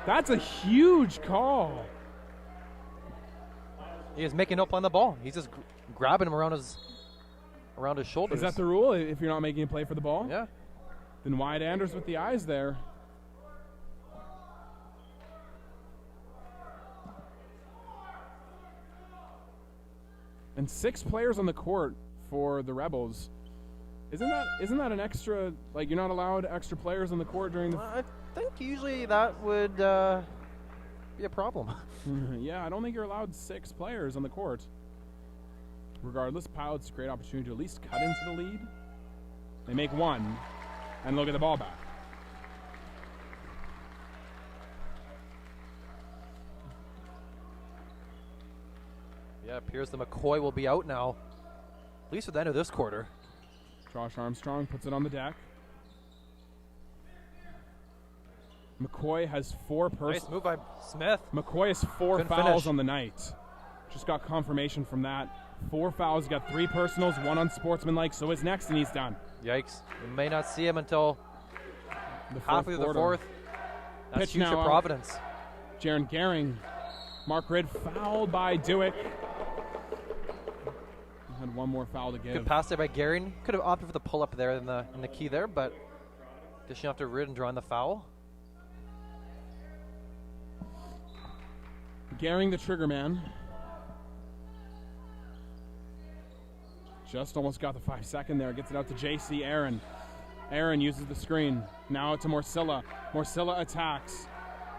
That's a huge call. He is making no play on the ball. He's just grabbing him around his shoulders. Is that the rule if you're not making a play for the ball? Yeah. Then Wyatt Anders with the eyes there. And 6 players on the court for the Rebels. Isn't that an extra, like you're not allowed extra players on the court during the... I think usually that would be a problem. Yeah, I don't think you're allowed 6 players on the court. Regardless, Pilots, great opportunity to at least cut into the lead. They make 1 and look at the ball back. Yeah, it appears that McCoy will be out now, at least at the end of this quarter. Josh Armstrong puts it on the deck. McCoy has 4 Nice move by Smith. McCoy has 4 Couldn't fouls finish. on the night. Just got confirmation from that. 4 fouls, got 3 personals, 1 unsportsmanlike, so is next and he's done. Yikes. We may not see him until halfway through the quarter. fourth. That's Pitch huge now for out. Providence. Jaron Gehring. Mark Ridd fouled by Duick. Had 1 more foul to give. Good pass there by Gehring. Could have opted for the pull-up there in the key there, but dishing off to Ridd and drawing the foul. Gehring, the trigger man. Just almost got the 5-second there. Gets it out to J.C. Aaron. Aaron uses the screen. Now to Morcilla. Morcilla attacks.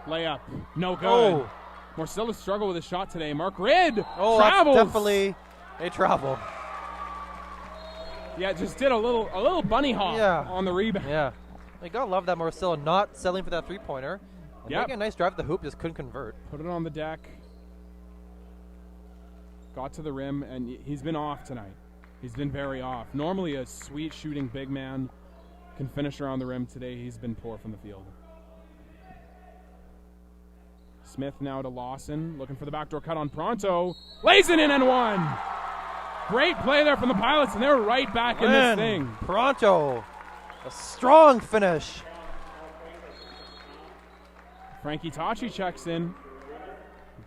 Layup. No good. Oh. Morcilla struggled with a shot today. Mark Ridd Oh, travels. that's definitely a travel. Yeah, just did a little bunny hop on the rebound. Yeah. You gotta love that Morcilla not settling for that three-pointer. And Yep. making a nice drive at the hoop, just couldn't convert. Put it on the deck. Got to the rim, and he's been off tonight. He's been very off. Normally a sweet shooting big man, can finish around the rim. Today he's been poor from the field. Smith now to Lawson, looking for the backdoor cut on Pronto. Lays it in and 1. Great play there from the Pilots, and they're right back in this thing. Pronto. A strong finish. Frankie Tachi checks in.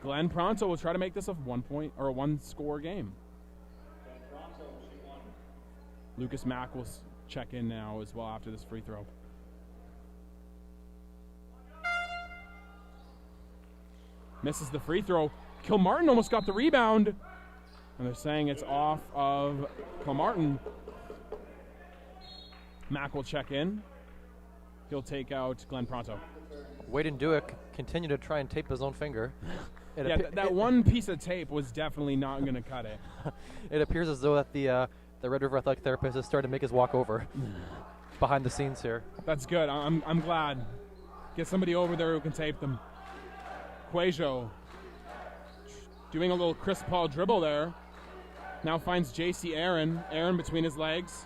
Glenn Pronto will try to make this a 1 point or a 1 score game. Lucas Mack will check in now as well after this free throw. Misses the free throw. Kilmartin almost got the rebound. And they're saying it's off of Kilmartin. Mack will check in. He'll take out Glenn Pronto. Wade Duick continue to try and tape his own finger. That one piece of tape was definitely not going to cut it. It appears as though that the Red River athletic therapist is starting to make his walk over behind the scenes here. That's good. I'm glad. Get somebody over there who can tape them. Quajo doing a little Chris Paul dribble there. Now finds J.C. Aaron. Aaron between his legs.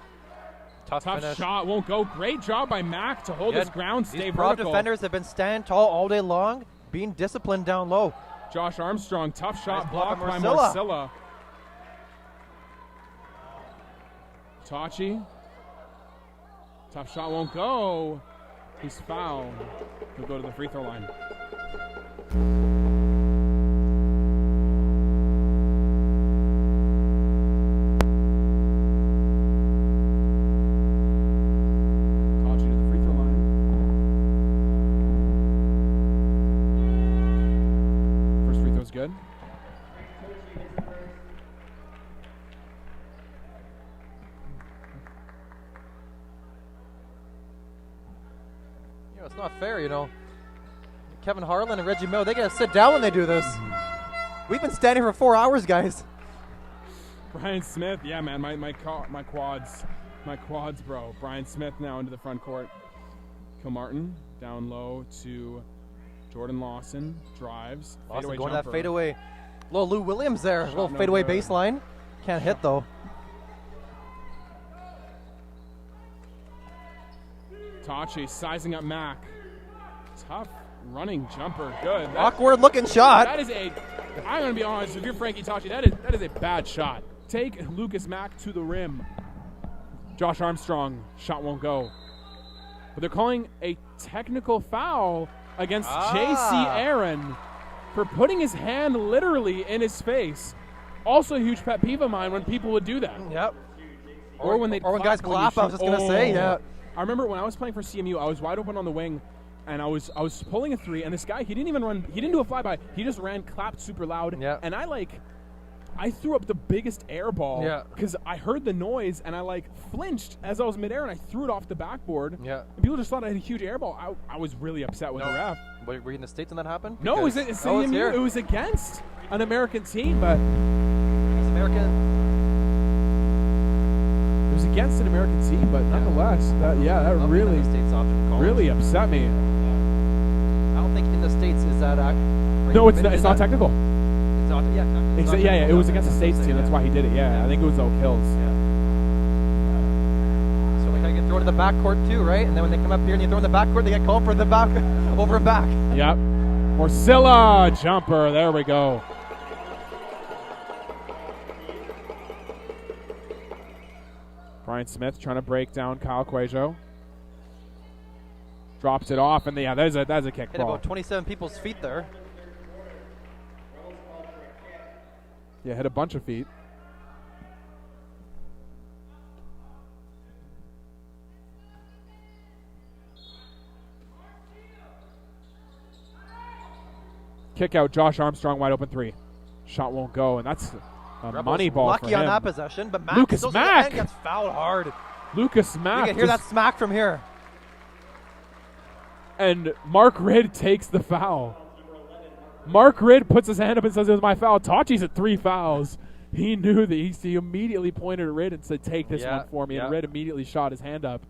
Tough shot, won't go. Great job by Mack to hold his ground, stay Broad vertical. defenders have been standing tall all day long, being disciplined down low. Josh Armstrong, tough shot, Nice blocked block by by Marcilla. Tachi. Tough shot won't go. He's fouled. He'll go to the free throw line. Good. It's not fair, Kevin Harlan and Reggie Miller, they gotta sit down when they do this. We've been standing for 4 hours, guys. Brian Smith, yeah, man, my quads, bro. Brian Smith now into the front court. Kilmartin down low to Jordan Lawson, drives. Lawson going to that fadeaway. Little Lou Williams there. Little fadeaway baseline. Can't hit, though. Tachi sizing up Mack. Tough running jumper. Good. Awkward looking shot. I'm going to be honest, if you're Frankie Tachi, that is a bad shot. Take Lucas Mack to the rim. Josh Armstrong, shot won't go. But they're calling a technical foul against J.C. Aaron for putting his hand literally in his face. Also a huge pet peeve of mine when people would do that. Yep. Or when guys clap, I was just going to say, yeah. I remember when I was playing for CMU, I was wide open on the wing, and I was pulling a three, and this guy, he didn't do a flyby, he just ran, clapped super loud, and I threw up the biggest air ball because I heard the noise and I flinched as I was midair and I threw it off the backboard. Yeah. And people just thought I had a huge air ball. I was really upset with the ref. Were you in the States when that happened? No, it was against an American team, but it was against an American team, but nonetheless, that really upset me. I don't think in the States is that no, it's not technical. It was against the States team. That's why he did it. Yeah, I think it was Oak Hills. So they kind of get thrown in the backcourt too, right? And then when they come up here and you throw in the backcourt, they get called for the back, over and back. Yep. Marcilla jumper. There we go. Brian Smith trying to break down Kyle Quajo. Drops it off, and that's a kick Hit ball. about 27 people's feet there. Yeah, hit a bunch of feet. Kick out, Josh Armstrong, wide open three. Shot won't go, and that's a money ball for him. Lucky on that possession, but Lucas Mack gets fouled hard. Lucas Mack. You can hear that smack from here. And Mark Ridd takes the foul. Mark Ridd puts his hand up and says it was my foul. Tachi's at 3 fouls. He knew that he immediately pointed at Ridd and said, take this one for me. And Ridd immediately shot his hand up.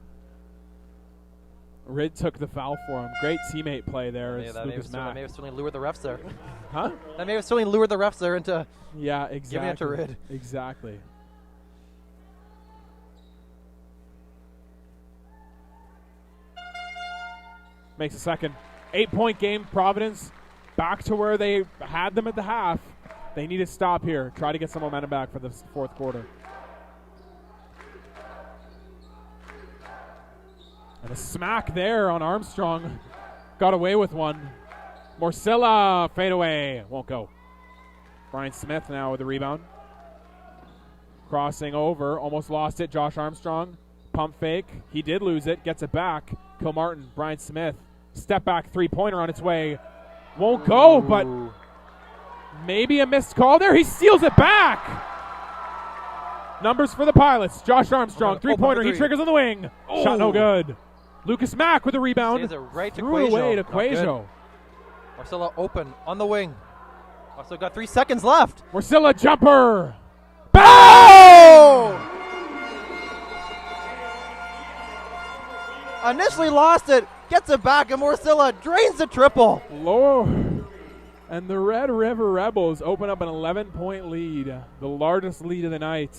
Ridd took the foul for him. Great teammate play there. That may have certainly lured the refs there. Huh? That may have certainly lured the refs there into exactly. giving it to Ridd. Exactly. Makes a second. 8-point game, Providence. Back to where they had them at the half. They need to stop here. Try to get some momentum back for the fourth quarter. And a smack there on Armstrong. Got away with one. Marcilla, fadeaway. Won't go. Brian Smith now with the rebound. Crossing over, almost lost it. Josh Armstrong, pump fake. He did lose it, gets it back. Kilmartin, Brian Smith, step back three-pointer on its way. Won't go, but maybe a missed call there. He steals it back. Numbers for the Pilots. Josh Armstrong, three-pointer. He triggers on the wing. Shot no good. Lucas Mack with the rebound. Sends it right to Threw it away to Not good. Quajo. Marcella open on the wing. Also got 3 seconds left. Marcella jumper. Oh! Initially lost it. Gets it back, and Marcella drains the triple. Lord. And the Red River Rebels open up an 11-point lead, the largest lead of the night.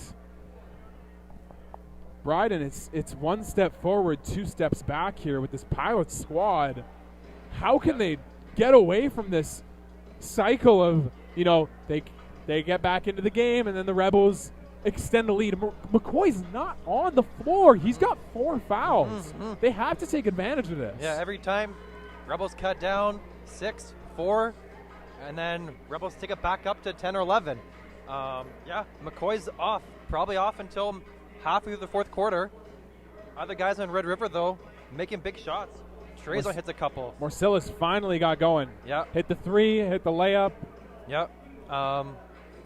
Bryden, it's one step forward, 2 steps back here with this Pilot squad. How can they get away from this cycle of, they get back into the game and then the Rebels extend the lead? McCoy's not on the floor. He's got 4 fouls. They have to take advantage of this. Yeah, every time Rebels cut down 6, 4, and then Rebels take it back up to 10 or 11. McCoy's off, probably off until halfway through the fourth quarter. Other guys on Red River, though, making big shots. Trezor hits a couple. Marcellus finally got going. Yeah. Hit the 3, hit the layup. Yep.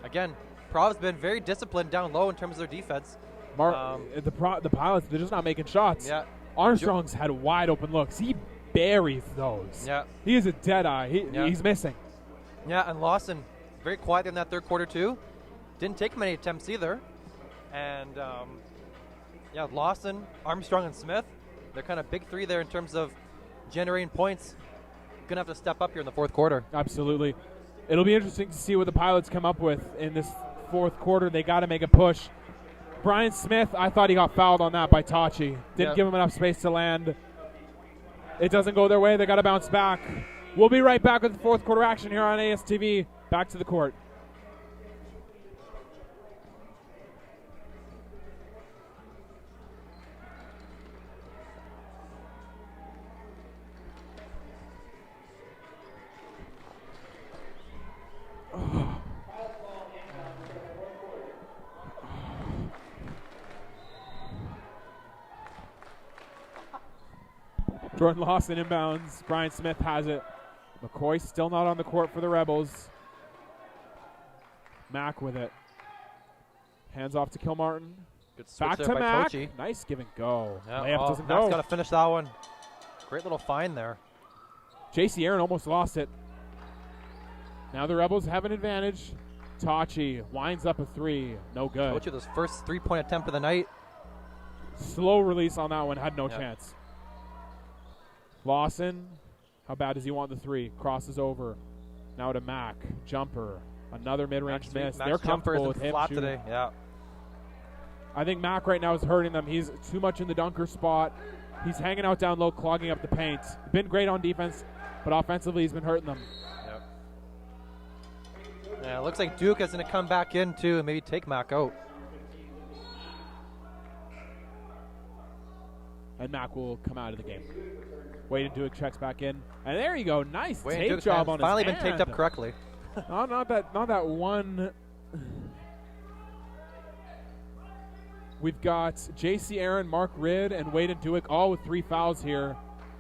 Again, Prov's been very disciplined down low in terms of their defense. The Pilots, they're just not making shots. Yeah. Armstrong's had wide open looks. He buries those. Yeah. He is a dead eye. He's missing. Yeah, and Lawson, very quiet in that third quarter, too. Didn't take many attempts either. And, Lawson, Armstrong, and Smith, they're kind of big 3 there in terms of generating points. Going to have to step up here in the fourth quarter. Absolutely. It'll be interesting to see what the Pilots come up with in this fourth quarter. They got to make a push. Brian Smith, I thought he got fouled on that by Tachi. Didn't give him enough space to land. It doesn't go their way. They got to bounce back. We'll be right back with the fourth quarter action here on ASTV. Back to the court. Jordan Lawson inbounds. Brian Smith has it. McCoy still not on the court for the Rebels. Mack with it. Hands off to Kilmartin. Good switch Back there to by Mack. Tochi. Nice give and go. Yeah, Layup doesn't Mack's go. got to finish that one. Great little find there. JC Aaron almost lost it. Now the Rebels have an advantage. Tachi winds up a 3. No good. Tochi, this first 3-point attempt of the night. Slow release on that one. Had no chance. Lawson, how bad does he want the 3? Crosses over. Now to Mack. Jumper. Another mid-range miss. They're comfortable with him flat shooting. today. Yeah. I think Mack right now is hurting them. He's too much in the dunker spot. He's hanging out down low, clogging up the paint. Been great on defense, but offensively he's been hurting them. Yep. Yeah, it looks like Duke is going to come back in too and maybe take Mack out. And Mack will come out of the game. Wade and Duke checks back in. And there you go. Nice Wade tape Duke's job on his finally hand. been taped up correctly. not that one. We've got JC Aaron, Mark Ridd, and Wade and Duick all with 3 fouls here.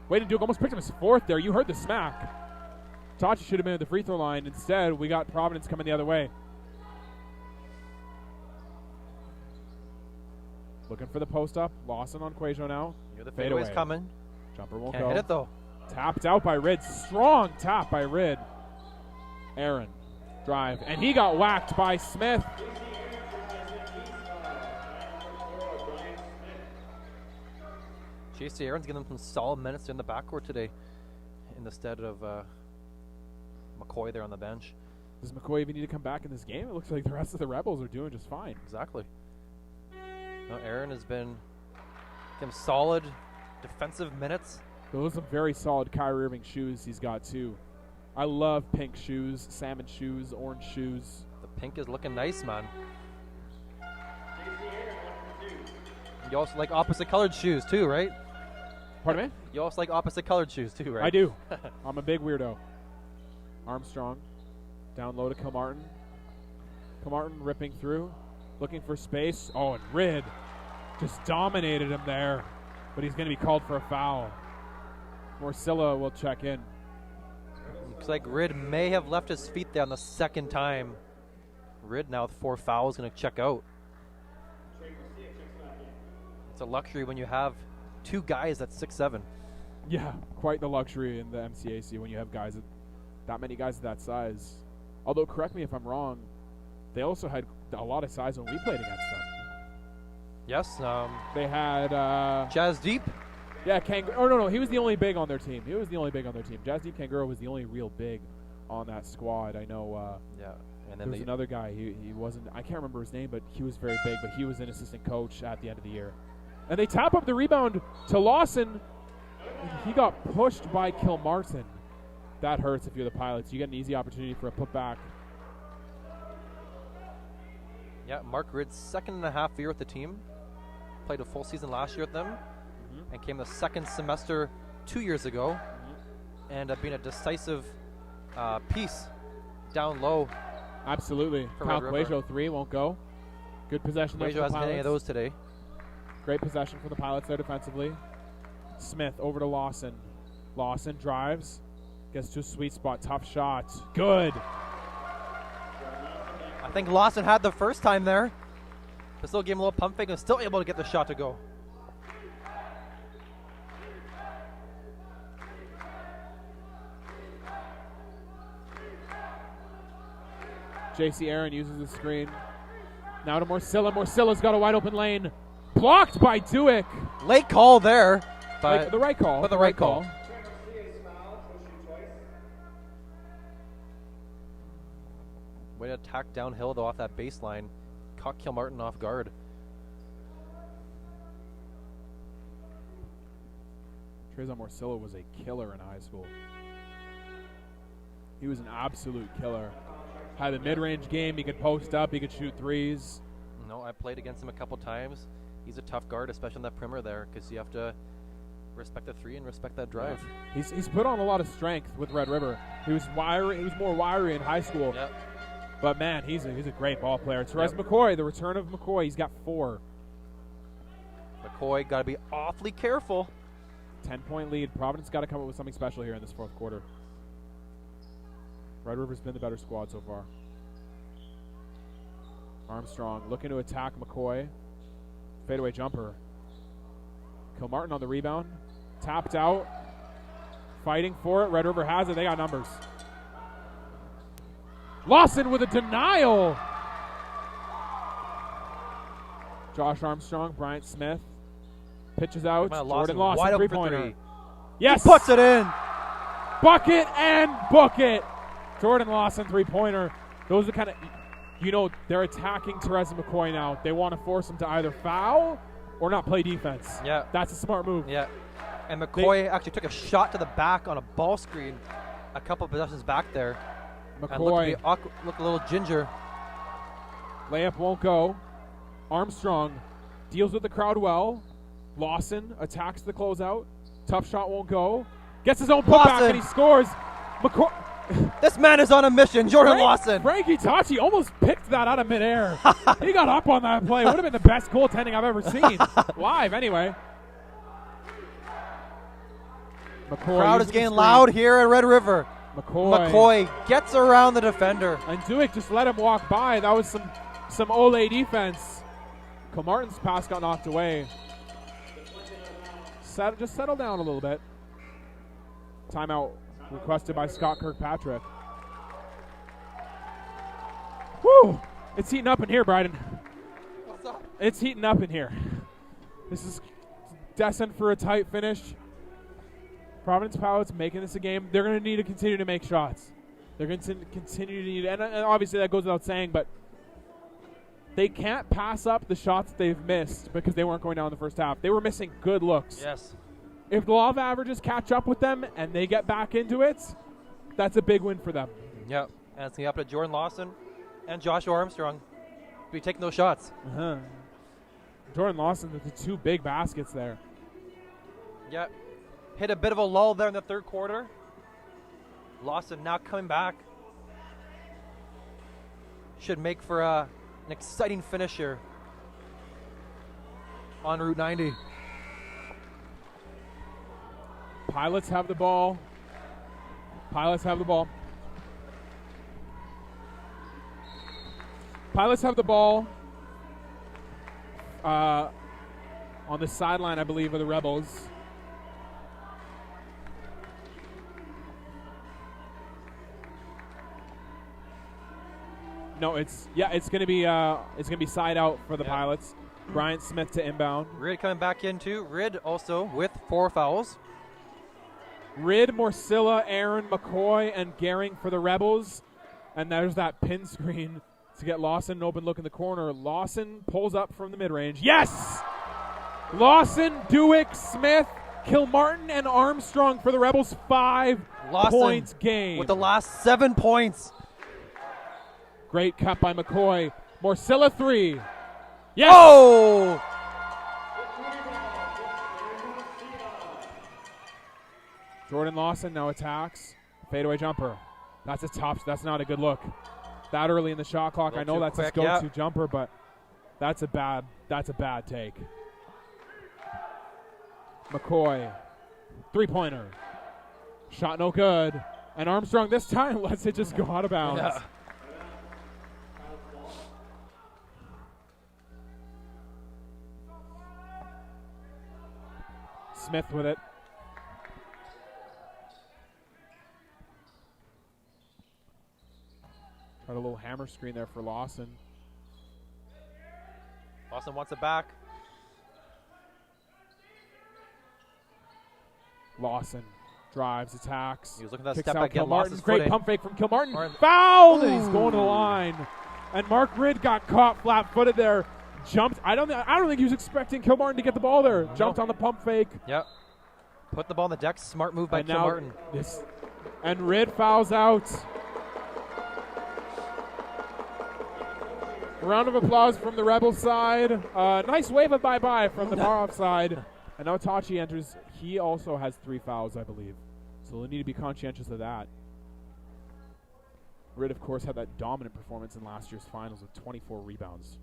Wade and Duick almost picked him his 4th there. You heard the smack. Tachi should have been at the free throw line. Instead, we got Providence coming the other way. Looking for the post up. Lawson on Quajo now. The Fade fadeaway's away. coming. Jumper won't Can't go. hit it though. Tapped out by Ridd. Strong tap by Ridd. Aaron. Drive. And he got whacked by Smith. JC Aaron's getting them some solid minutes in the backcourt today in the stead of McCoy there on the bench. Does McCoy even need to come back in this game? It looks like the rest of the Rebels are doing just fine. Exactly. No, Aaron has been getting solid defensive minutes. Those are some very solid Kyrie Irving shoes he's got too. I love pink shoes, salmon shoes, orange shoes. The pink is looking nice, man. You also like opposite colored shoes too, right? Pardon me? You also like opposite colored shoes too, right? I do. I'm a big weirdo. Armstrong. Down low to Kilmartin. Kilmartin ripping through, looking for space. Oh, and Rid just dominated him there, but he's going to be called for a foul. Morsilla will check in. Looks like Rid may have left his feet there on the second time. Rid now with 4 fouls going to check out. It's a luxury when you have 2 guys at 6'7". Yeah, quite the luxury in the MCAC when you have guys that many guys of that size. Although, correct me if I'm wrong, they also had a lot of size when we played against them. Yes. They had Jazz Deep. Yeah, no, he was the only big on their team. Jazdeep Kangura was the only real big on that squad. I know. Yeah, and there then was another guy. He wasn't. I can't remember his name, but he was very big. But he was an assistant coach at the end of the year. And they tap up the rebound to Lawson. He got pushed by Kilmartin. That hurts if you're the Pilots. You get an easy opportunity for a putback. Yeah, Mark Rid's 2.5 year with the team. Played a full season last year with them. And came the second semester 2 years ago, and being a decisive piece down low. Absolutely. Cal Cuejo 3 won't go. Good possession there for the hasn't Pilots. hit any of those today. Great possession for the Pilots there defensively. Smith over to Lawson. Lawson drives, gets to a sweet spot. Tough shot. Good. I think Lawson had the first time there. But still gave him a little pump fake and still able to get the shot to go. JC Aaron uses the screen. Now to Morsilla. Morsilla's got a wide open lane. Blocked by Duick. Late call there. But the right call. But the right call. Way to attack downhill though off that baseline. Caught Kilmartin off guard. Trezon Morsilla was a killer in high school. He was an absolute killer. Had a mid-range game. He could post up. He could shoot threes. No, I played against him a couple times. He's a tough guard, especially on that perimeter there, because you have to respect the three and respect that drive. Yeah. He's put on a lot of strength with Red River. He was wiry. He was more wiry in high school. Yep. But man, he's a great ball player. Therese McCoy, the return of McCoy. He's got 4. McCoy got to be awfully careful. 10-point lead. Providence got to come up with something special here in this fourth quarter. Red River's been the better squad so far. Armstrong looking to attack McCoy. Fadeaway jumper. Kilmartin on the rebound. Tapped out. Fighting for it. Red River has it. They got numbers. Lawson with a denial. Josh Armstrong, Bryant Smith. Pitches out. Jordan Lawson, three-pointer. Yes. He puts it in. Bucket and book it. Jordan Lawson, three-pointer. Those are kind of, they're attacking Teresa McCoy now. They want to force him to either foul or not play defense. Yeah. That's a smart move. Yeah. And McCoy actually took a shot to the back on a ball screen a couple of possessions back there. McCoy. Look a little ginger. Layup won't go. Armstrong deals with the crowd well. Lawson attacks the closeout. Tough shot won't go. Gets his own putback and he scores. McCoy. This man is on a mission. Jordan Lawson. Frankie Tachi almost picked that out of midair. He got up on that play. Would have been the best goaltending I've ever seen. Live, anyway. McCoy Crowd is getting loud here at Red River. McCoy gets around the defender. And Duick just let him walk by. That was some Ole defense. Kilmartin's pass got knocked away. Just settle down a little bit. Timeout requested by Scott Kirkpatrick. Woo! It's heating up in here, Bryden. What's up? It's heating up in here. This is destined for a tight finish. Providence Pilots making this a game. They're going to need to continue to make shots. They're going to continue to need, and obviously that goes without saying, but they can't pass up the shots that they've missed because they weren't going down in the first half. They were missing good looks. Yes. If the law of averages catch up with them and they get back into it, that's a big win for them. Yep. And it's going to be up to Jordan Lawson and Joshua Armstrong to be taking those shots. Uh-huh. Jordan Lawson with the 2 big baskets there. Yep. Hit a bit of a lull there in the third quarter. Lawson now coming back. should make for an exciting finish here on Route 90. Pilots have the ball. Pilots have the ball. Pilots have the ball on the sideline, I believe, of the Rebels. No, it's gonna be side out for the Pilots. Bryant Smith to inbound. Rid coming back in too. Rid also with 4 fouls. Rid, Morcilla, Aaron, McCoy, and Gehring for the Rebels. And there's that pin screen to get Lawson an open look in the corner. Lawson pulls up from the mid-range. Yes! Lawson, Dewick, Smith, Kilmartin, and Armstrong for the Rebels. 5 points game. With the last 7 points. Great cut by McCoy. Morcilla 3. Yes! Oh! Jordan Lawson now attacks. Fadeaway jumper. That's a top. That's not a good look. That early in the shot clock. I know that's his go-to jumper, but that's a bad take. McCoy. 3-pointer. Shot no good. And Armstrong this time lets it just go out of bounds. Yeah. Smith with it. Tried a little hammer screen there for Lawson. Lawson wants it back. Lawson drives, attacks. He was looking at that kicks step out back, get Kilmartin. lost his Great footing. pump fake from Kilmartin. Martin. Fouled, and he's going to the line. And Mark Rid got caught flat-footed there. Jumped. I don't think he was expecting Kilmartin to get the ball there. Jumped on the pump fake. Yep. Put the ball in the deck. Smart move by And Kilmartin. And Rid fouls out. Round of applause from the Rebels side. Nice wave of bye-bye from the Barov side. And now Tachi enters. He also has 3 fouls, I believe. So they'll need to be conscientious of that. Rid, of course, had that dominant performance in last year's finals with 24 rebounds.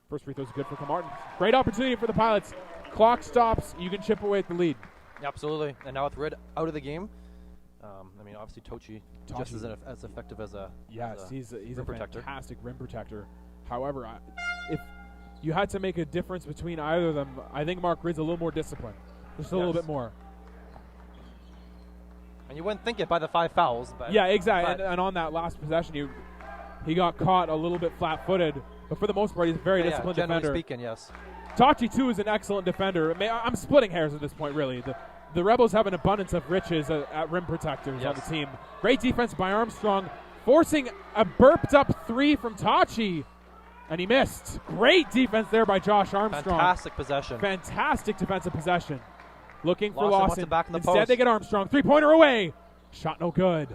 First free throw is good for Kilmartin. Great opportunity for the Pilots. Clock stops. You can chip away at the lead. Absolutely. And now with Rid out of the game, obviously Tochi just as effective as a he's a protector. Fantastic rim protector. However, if you had to make a difference between either of them, I think Mark Rid's a little more disciplined. Just a little bit more. And you wouldn't think it by the 5 fouls. But yeah, exactly. And on that last possession, he got caught a little bit flat-footed. But for the most part, he's a very disciplined generally defender. Speaking, yes. Tachi, too, is an excellent defender. I'm splitting hairs at this point, really. The Rebels have an abundance of riches at rim protectors on the team. Great defense by Armstrong, forcing a burped-up 3 from Tachi, and he missed. Great defense there by Josh Armstrong. Fantastic possession. Fantastic defensive possession. Looking for Lawson. Lawson. Back in the Instead, post. they get Armstrong. 3-pointer away. Shot no good.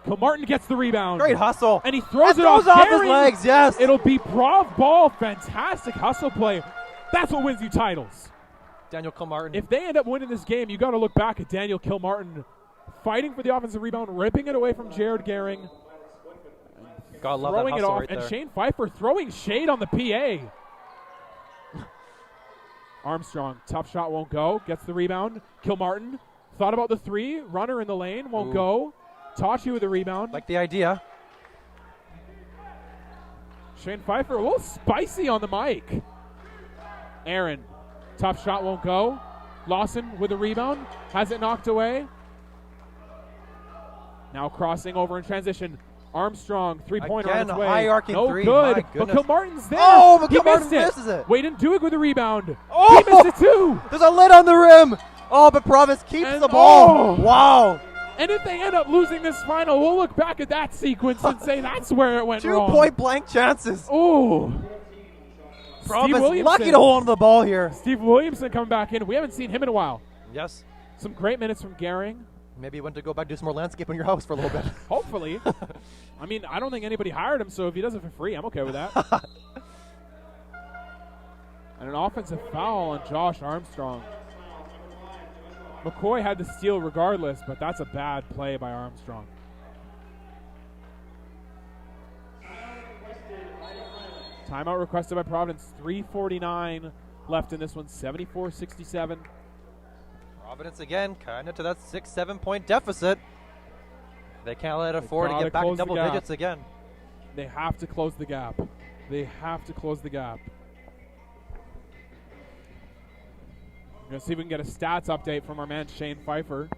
Kilmartin gets the rebound. Great hustle. And he throws it off off his legs, yes. It'll be Prov ball. Fantastic hustle play. That's what wins you titles. Daniel Kilmartin. If they end up winning this game, you got to look back at Daniel Kilmartin fighting for the offensive rebound, ripping it away from Jared Gehring, gotta love throwing that it hustle off, right and there. Shane Pfeiffer throwing shade on the PA. Armstrong, tough shot, won't go. Gets the rebound. Kilmartin thought about the 3. Runner in the lane, won't go. Tachi with the rebound. Like the idea. Shane Pfeiffer, a little spicy on the mic. Aaron, tough shot, won't go. Lawson with the rebound, has it knocked away. Now crossing over in transition. Armstrong, 3-pointer on Again, its way. high arcing no 3. good. My But goodness. Kilmartin's there. Oh, but he Kilmartin missed misses it. Wade Duick with the rebound. Oh! He missed it too. There's a lid on the rim. Oh, but Province keeps And the ball. oh! Wow. And if they end up losing this final, we'll look back at that sequence and say that's where it went 2 wrong. point-blank chances. Ooh. Province lucky to hold on to the ball here. Steve Williamson coming back in. We haven't seen him in a while. Yes. Some great minutes from Gehring. Maybe he went to go back and do some more landscape in your house for a little bit. Hopefully. I mean, I don't think anybody hired him, so if he does it for free, I'm okay with that. And an offensive foul on Josh Armstrong. McCoy had the steal regardless, but that's a bad play by Armstrong. Timeout requested by Providence. 3:49 left in this one. 74-67. Providence again, kind of to that 6-7 point deficit. They can't let it afford to gotta get back in close the double gap. digits again. They have to close the gap. They have to close the gap. We're going to see if we can get a stats update from our man Shane Pfeiffer.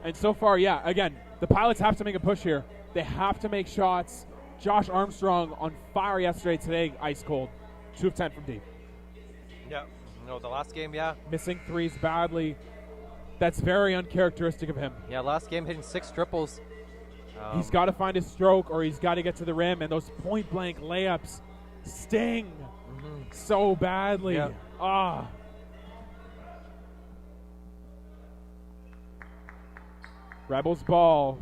And so far, yeah, again, the Pilots have to make a push here. They have to make shots. Josh Armstrong on fire yesterday, today ice cold. 2 of 10 from deep. Yeah, the last game, yeah. Missing threes badly. That's very uncharacteristic of him. Yeah, last game hitting 6 triples. He's got to find his stroke or he's got to get to the rim, and those point-blank layups sting so badly. Yeah. Rebels ball.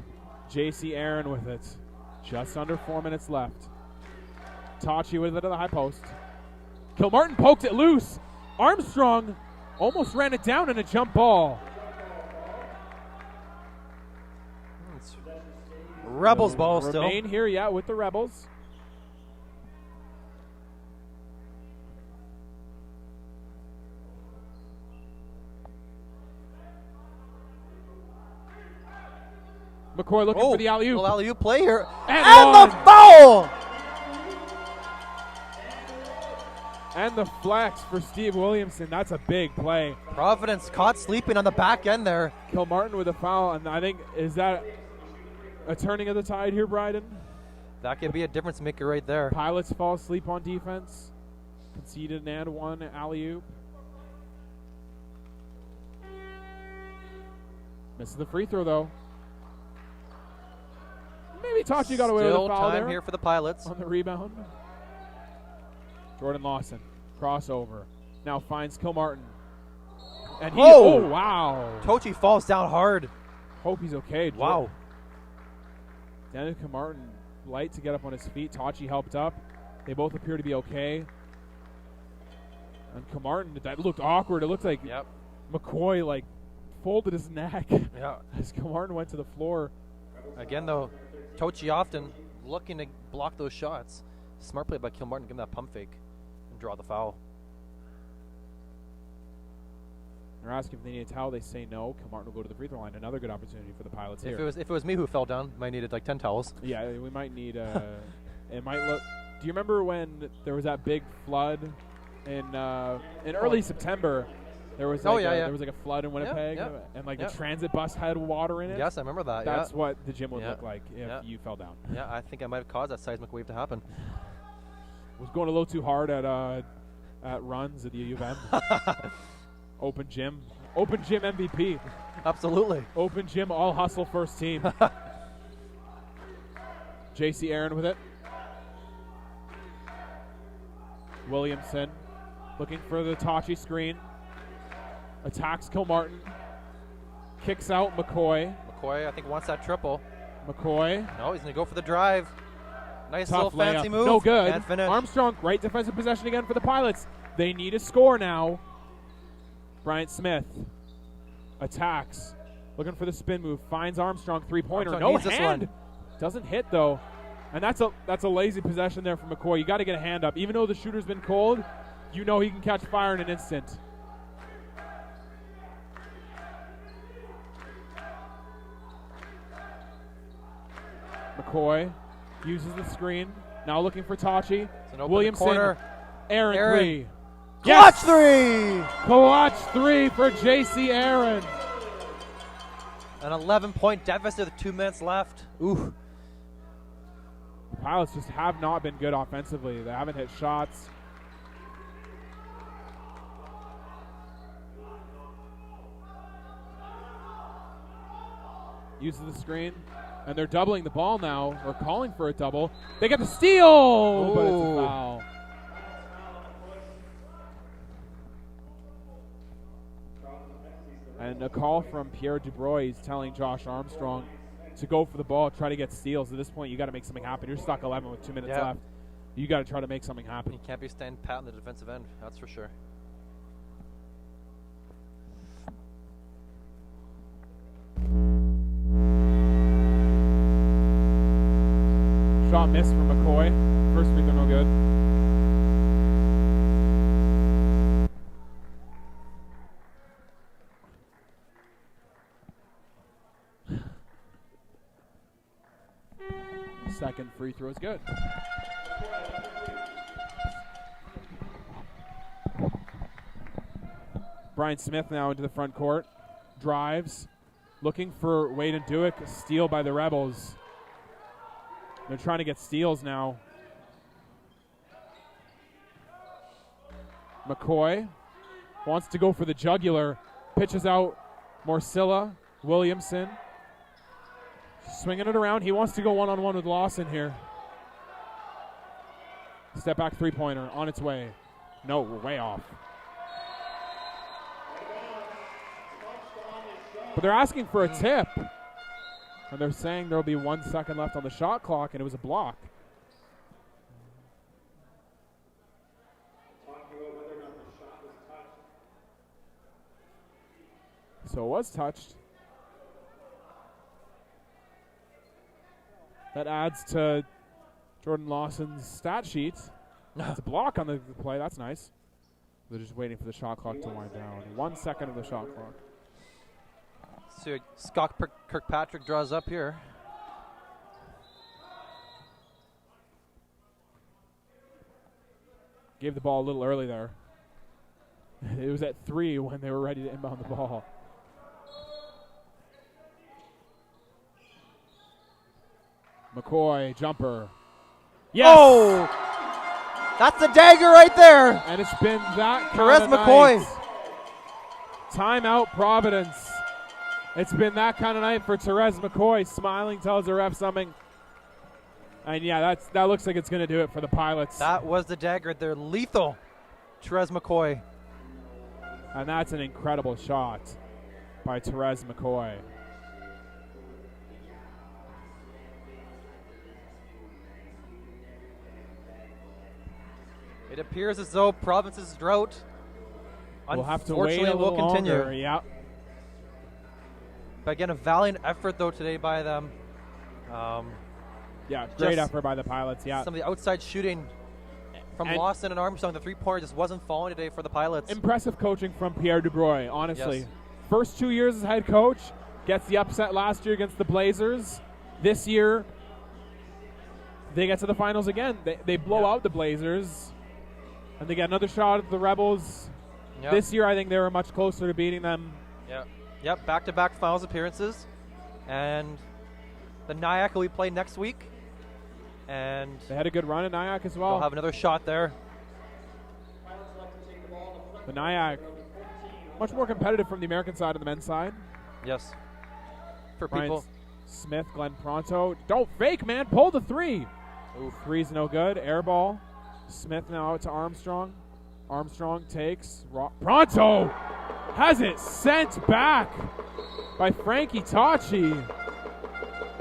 J.C. Aaron with it. Just under 4 minutes left. Tachi with it at the high post. Kilmartin poked it loose. Armstrong almost ran it down in a jump ball. Rebels ball still. Remain here, yeah, with the Rebels. McCoy looking for the alley-oop. Little alley-oop play here. And the foul! And the flex for Steve Williamson. That's a big play. Providence caught sleeping on the back end there. Kilmartin with a foul, and I think, is that a turning of the tide here, Bryden? That could be a difference maker right there. Pilots fall asleep on defense. Conceded an and one alley-oop. Misses the free throw, though. Maybe Tachi got away with a foul time there here for the Pilots. on the rebound. Jordan Lawson, crossover. Now finds Kilmartin. And he, oh, wow. Tochi falls down hard. Hope he's okay. Wow. Daniel Kilmartin, light to get up on his feet. Tachi helped up. They both appear to be okay. And Kilmartin, that looked awkward. It looked like McCoy, like, folded his neck as Kilmartin went to the floor. Again, though, Tochi often looking to block those shots. Smart play by Kilmartin, give him that pump fake and draw the foul. They're asking if they need a towel. They say no. Kilmartin will go to the free throw line. Another good opportunity for the Pilots here. If it was me who fell down, might needed like 10 towels. Yeah, we might need. It might look. Do you remember when there was that big flood in early September? There was there was like a flood in Winnipeg, and like the transit bus had water in it. Yes, I remember that. That's what the gym would look like if you fell down. Yeah, I think I might have caused that seismic wave to happen. Was going a little too hard at runs at the U of M. Open gym MVP. Absolutely. Open gym, all hustle first team. J.C. Aaron with it. Williamson looking for the Tachi screen. Attacks Kilmartin. Kicks out McCoy. McCoy, I think, wants that triple. McCoy. No, he's going to go for the drive. Nice Tough little fancy layup. move. No good. Can't finish. Armstrong, great defensive possession again for the Pilots. They need a score now. Bryant Smith attacks. Looking for the spin move. Finds Armstrong, three-pointer. No hand. Doesn't hit, though. And that's a lazy possession there from McCoy. You got to get a hand up. Even though the shooter's been cold, you know he can catch fire in an instant. McCoy uses the screen. Now looking for Tachi. Williamson. Aaron three. Clutch three! Clutch three for J.C. Aaron. An 11-point deficit with 2 minutes left. Ooh. The Pilots just have not been good offensively. They haven't hit shots. Uses the screen. And they're doubling the ball now, or calling for a double. They get the steal, but it's a foul. And a call from Pierre Dubois telling Josh Armstrong to go for the ball, try to get steals. At this point, you got to make something happen. You're stuck 11 with 2 minutes left. You got to try to make something happen. You can't be standing pat on the defensive end, that's for sure. Shot missed from McCoy. First free throw no good. Second free throw is good. Brian Smith now into the front court. Drives. Looking for Wade and Duick. Steal by the Rebels. They're trying to get steals now. McCoy wants to go for the jugular. Pitches out Morcilla. Williamson. Swinging it around. He wants to go one-on-one with Lawson here. Step back three-pointer on its way. No, we're way off. But they're asking for a tip. And they're saying there'll be 1 second left on the shot clock, and it was a block. So it was touched. That adds to Jordan Lawson's stat sheet. It's a block on the play. That's nice. They're just waiting for the shot clock to wind down. 1 second of the shot clock. So Scott Kirkpatrick draws up here. Gave the ball a little early there. It was at 3 when they were ready to inbound the ball. McCoy, jumper. Yes! Oh! That's the dagger right there! And it's been that Therese kind of McCoy. night. Timeout Providence. It's been that kind of night for Therese McCoy. Smiling, tells the ref something. And yeah, that looks like it's going to do it for the Pilots. That was the dagger. They're lethal. Therese McCoy. And that's an incredible shot by Therese McCoy. It appears as though Province's drought We'll have to wait a little will continue. longer. Yeah. But again, a valiant effort though today by them. Yeah, great effort by the Pilots. Yeah. Some of the outside shooting from Lawson and Armstrong, the three-pointer just wasn't falling today for the Pilots. Impressive coaching from Pierre Dubois, honestly. Yes. First 2 years as head coach, gets the upset last year against the Blazers. This year, they get to the finals again. They blow out the Blazers, and they get another shot at the Rebels. Yep. This year, I think they were much closer to beating them. Yep, back-to-back finals appearances. And the Nyack will be played next week. And they had a good run in Nyack as well. They'll have another shot there. The Nyack, much more competitive from the American side and the men's side. Yes. For Brian people. Smith, Glenn Pronto. Don't fake, man. Pull the three. Ooh. Three's no good. Air ball. Smith now out to Armstrong. Armstrong takes. Pronto has it sent back by Frankie Tachi.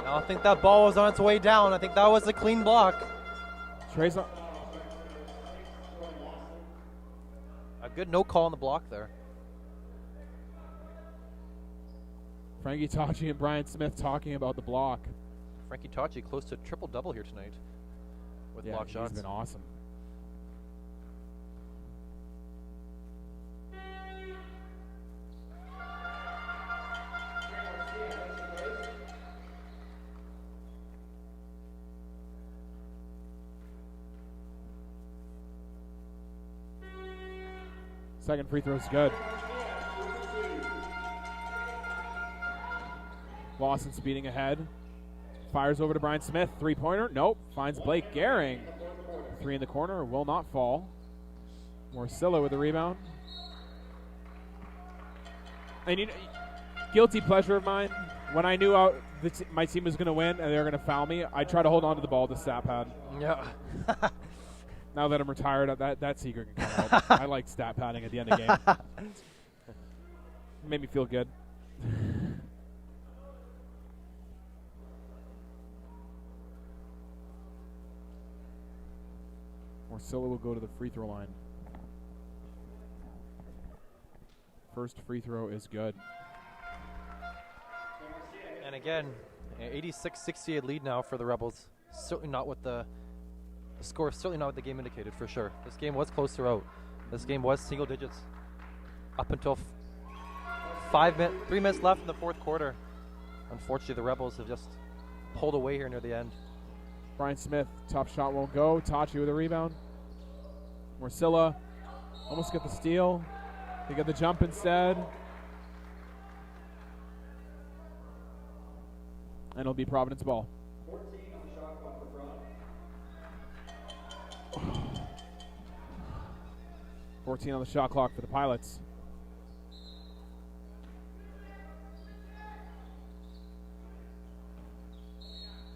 I don't think that ball was on its way down. I think that was a clean block. A good no call on the block there. Frankie Tachi and Brian Smith talking about the block. Frankie Tachi close to a triple-double here tonight with block shots. He's been awesome. Second free throw is good. Lawson speeding ahead. Fires over to Brian Smith. Three-pointer. Nope. Finds Blake Gehring. Three in the corner. Will not fall. Morcilla with the rebound. And you know, guilty pleasure of mine. When I knew my team was going to win and they were going to foul me, I try to hold on to the ball with the stat pad. Yeah. Now that I'm retired, that secret can come out. I like stat padding at the end of the game. Made me feel good. Morcilla will go to the free throw line. First free throw is good. And again, 86-68 lead now for the Rebels. Certainly not what the score is certainly not what the game indicated, for sure. This game was close throughout. This game was single digits up until 3 minutes left in the fourth quarter. Unfortunately, the Rebels have just pulled away here near the end. Brian Smith, tough shot won't go. Tachi with a rebound. Morcilla almost get the steal. They get the jump instead. And it'll be Providence ball. 14 on the shot clock for Providence. 14 on the shot clock for the Pilots.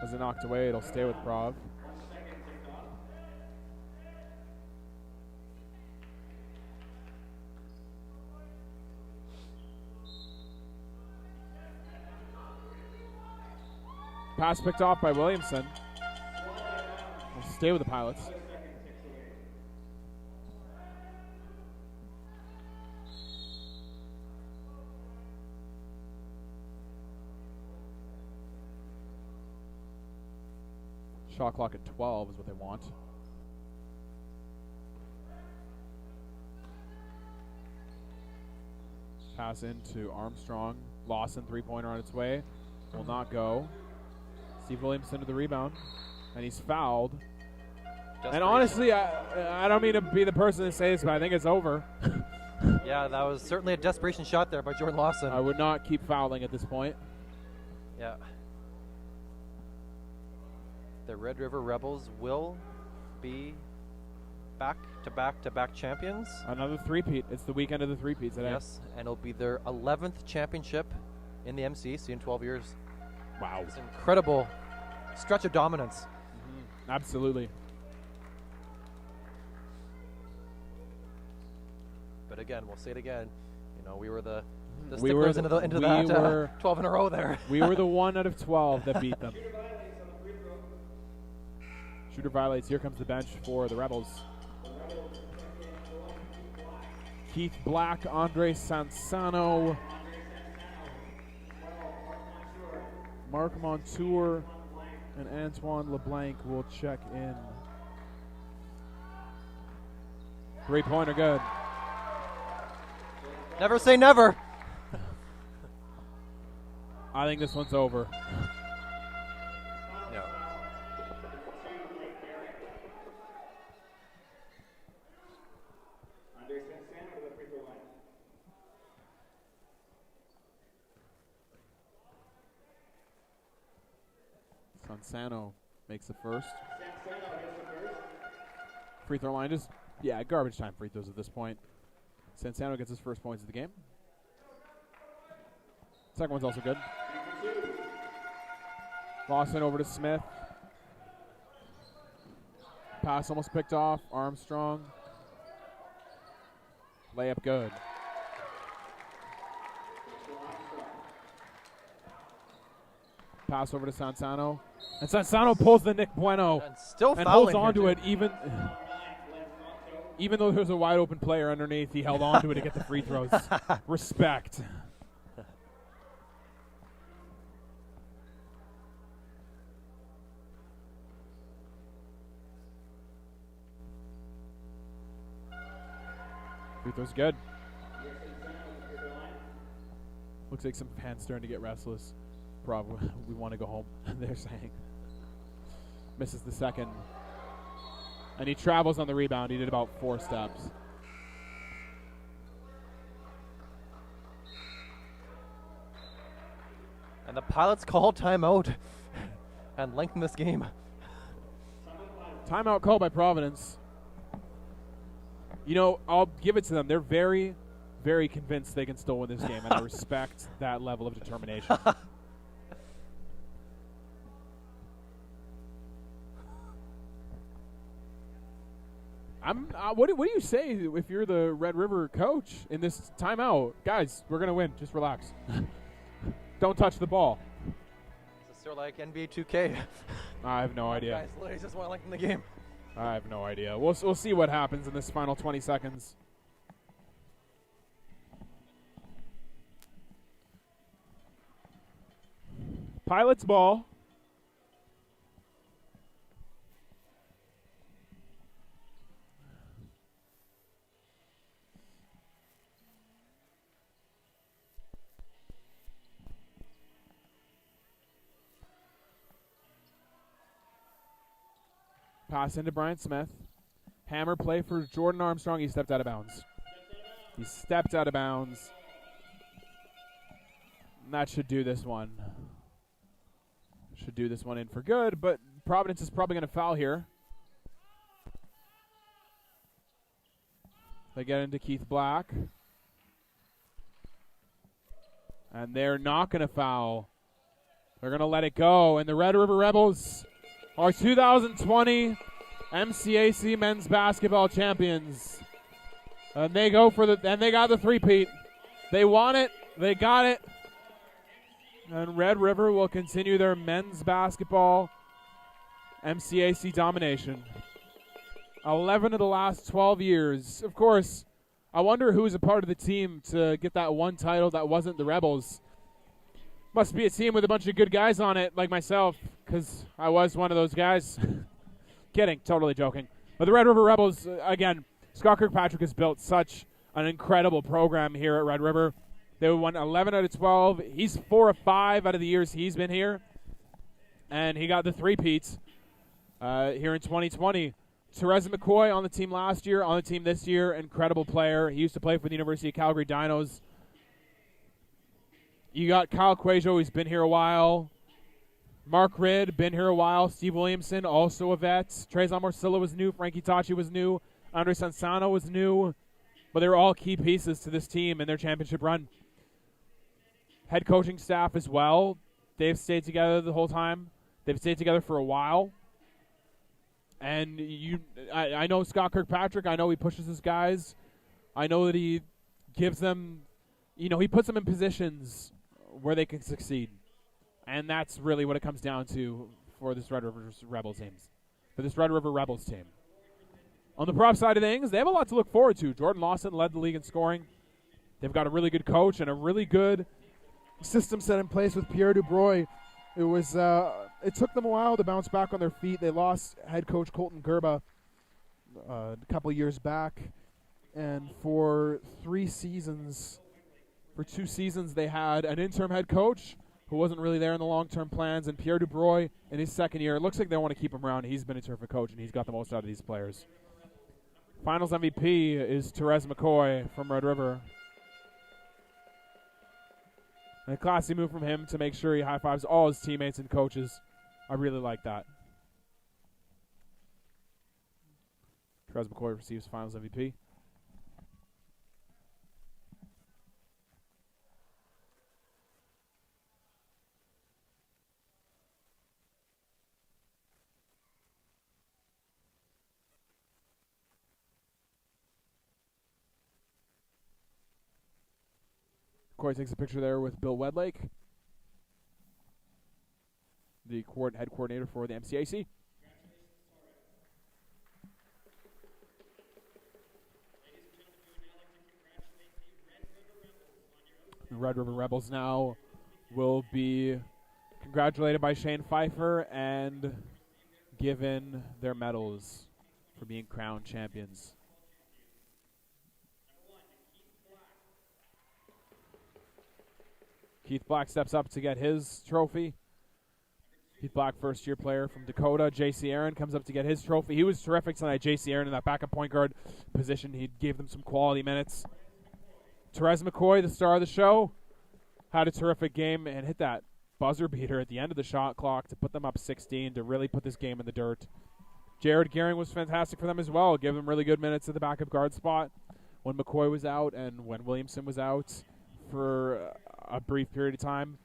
As it knocked away, it'll stay with Prov. 1 second ticked off. Pass picked off by Williamson. Will stay with the Pilots. Shot clock at 12 is what they want. Pass into Armstrong. Lawson, three-pointer on its way. Will not go. Steve Williamson to the rebound. And he's fouled. And honestly, I don't mean to be the person to say this, but I think it's over. Yeah, that was certainly a desperation shot there by Jordan Lawson. I would not keep fouling at this point. Yeah. The Red River Rebels will be back-to-back-to-back champions. Another three-peat. It's the weekend of the three-peats today. Yes, and it'll be their 11th championship in the MCC in 12 years. Wow. It's an incredible stretch of dominance. Mm-hmm. Absolutely. But again, we'll say it again. You know, we were the We were sticklers into that 12 in a row there. We were the 1 out of 12 that beat them. Shooter violates. Here comes the bench for the Rebels. Keith Black, Andre Sansano, Mark Montour, and Antoine LeBlanc will check in. Three-pointer good. Never say never. I think this one's over. Yeah. Andre Sansano to the free throw line. Sansano makes the first. Sansano hits the first. Free throw line just, garbage time free throws at this point. Sansano gets his first points of the game. Second one's also good. Lawson over to Smith. Pass almost picked off. Armstrong. Layup good. Pass over to Sansano. And Sansano pulls the Nick Bueno And still and fouling holds on here, to it too. even though there's a wide open player underneath, he held on to it to get the free throws. Respect. Free throw's good. Looks like some fans starting to get restless. Probably we want to go home, they're saying. Misses the second. And he travels on the rebound. He did about 4 steps. And the Pilots call timeout and lengthen this game. Timeout called by Providence. You know, I'll give it to them. They're very, very convinced they can still win this game, and I respect that level of determination. What do you say if you're the Red River coach in this timeout? Guys, we're gonna win. Just relax. Don't touch the ball. Is it still like NBA 2K? I have no idea. Guys, literally just want to lengthen the game. I have no idea. We'll see what happens in this final 20 seconds. Pilot's ball. Pass into Brian Smith. Hammer play for Jordan Armstrong. He stepped out of bounds. He stepped out of bounds. And that should do this one. Should do this one in for good, but Providence is probably going to foul here. They get into Keith Black. And they're not going to foul. They're going to let it go. And the Red River Rebels are 2020 MCAC men's basketball champions. And they go for they got the three-peat. They want it. They got it. And Red River will continue their men's basketball MCAC domination. 11 of the last 12 years. Of course, I wonder who's a part of the team to get that one title that wasn't the Rebels. Must be a team with a bunch of good guys on it, like myself, because I was one of those guys. Kidding, totally joking. But the Red River Rebels, again, Scott Kirkpatrick has built such an incredible program here at Red River. They won 11 out of 12. He's 4 of 5 out of the years he's been here. And he got the three-peats here in 2020. Teresa McCoy on the team last year, on the team this year, incredible player. He used to play for the University of Calgary Dinos. You got Kyle Quajo, who's been here a while. Mark Ridd, been here a while. Steve Williamson, also a vet. Trezon Morcilla was new. Frankie Tachi was new. Andre Sansano was new. But they were all key pieces to this team in their championship run. Head coaching staff as well. They've stayed together the whole time. They've stayed together for a while. And I know Scott Kirkpatrick. I know he pushes his guys. I know that he gives them, he puts them in positions where they can succeed. And that's really what it comes down to for this Red River Rebels teams. For this Red River Rebels team. On the prop side of things, they have a lot to look forward to. Jordan Lawson led the league in scoring. They've got a really good coach and a really good system set in place with Pierre Dubroy. It took them a while to bounce back on their feet. They lost head coach Colton Gerba a couple years back. And for 2 seasons, they had an interim head coach who wasn't really there in the long-term plans, and Pierre Dubroy in his second year. It looks like they want to keep him around. He's been a terrific coach, and he's got the most out of these players. Finals MVP is Teresa McCoy from Red River. And a classy move from him to make sure he high-fives all his teammates and coaches. I really like that. Teresa McCoy receives Finals MVP. Corey takes a picture there with Bill Wedlake, the head coordinator for the MCAC. The Red River Rebels now will be congratulated by Shane Pfeiffer and given their medals for being crowned champions. Keith Black steps up to get his trophy. Keith Black, first-year player from Dakota. J.C. Aaron comes up to get his trophy. He was terrific tonight, J.C. Aaron, in that backup point guard position. He gave them some quality minutes. Teresa McCoy, the star of the show, had a terrific game and hit that buzzer beater at the end of the shot clock to put them up 16 to really put this game in the dirt. Jared Gehring was fantastic for them as well, gave them really good minutes at the backup guard spot when McCoy was out and when Williamson was out for a brief period of time.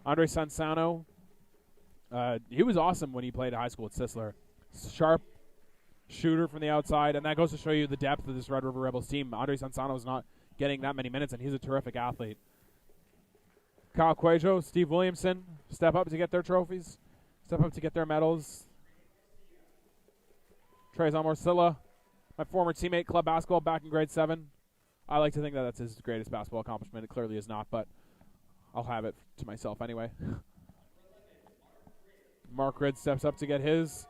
Andre Sansano, he was awesome when he played at high school at Sisler. shooter from the outside, and that goes to show you the depth of this Red River Rebels team. Andre Sansano is not getting that many minutes, and he's a terrific athlete. Kyle Cuejo, Steve Williamson step up to get their trophies, step up to get their medals. Trezon Morcilla, my former teammate, club basketball back in grade 7. I like to think that that's his greatest basketball accomplishment. It clearly is not, but I'll have it to myself anyway. Mark Ridd steps up to get his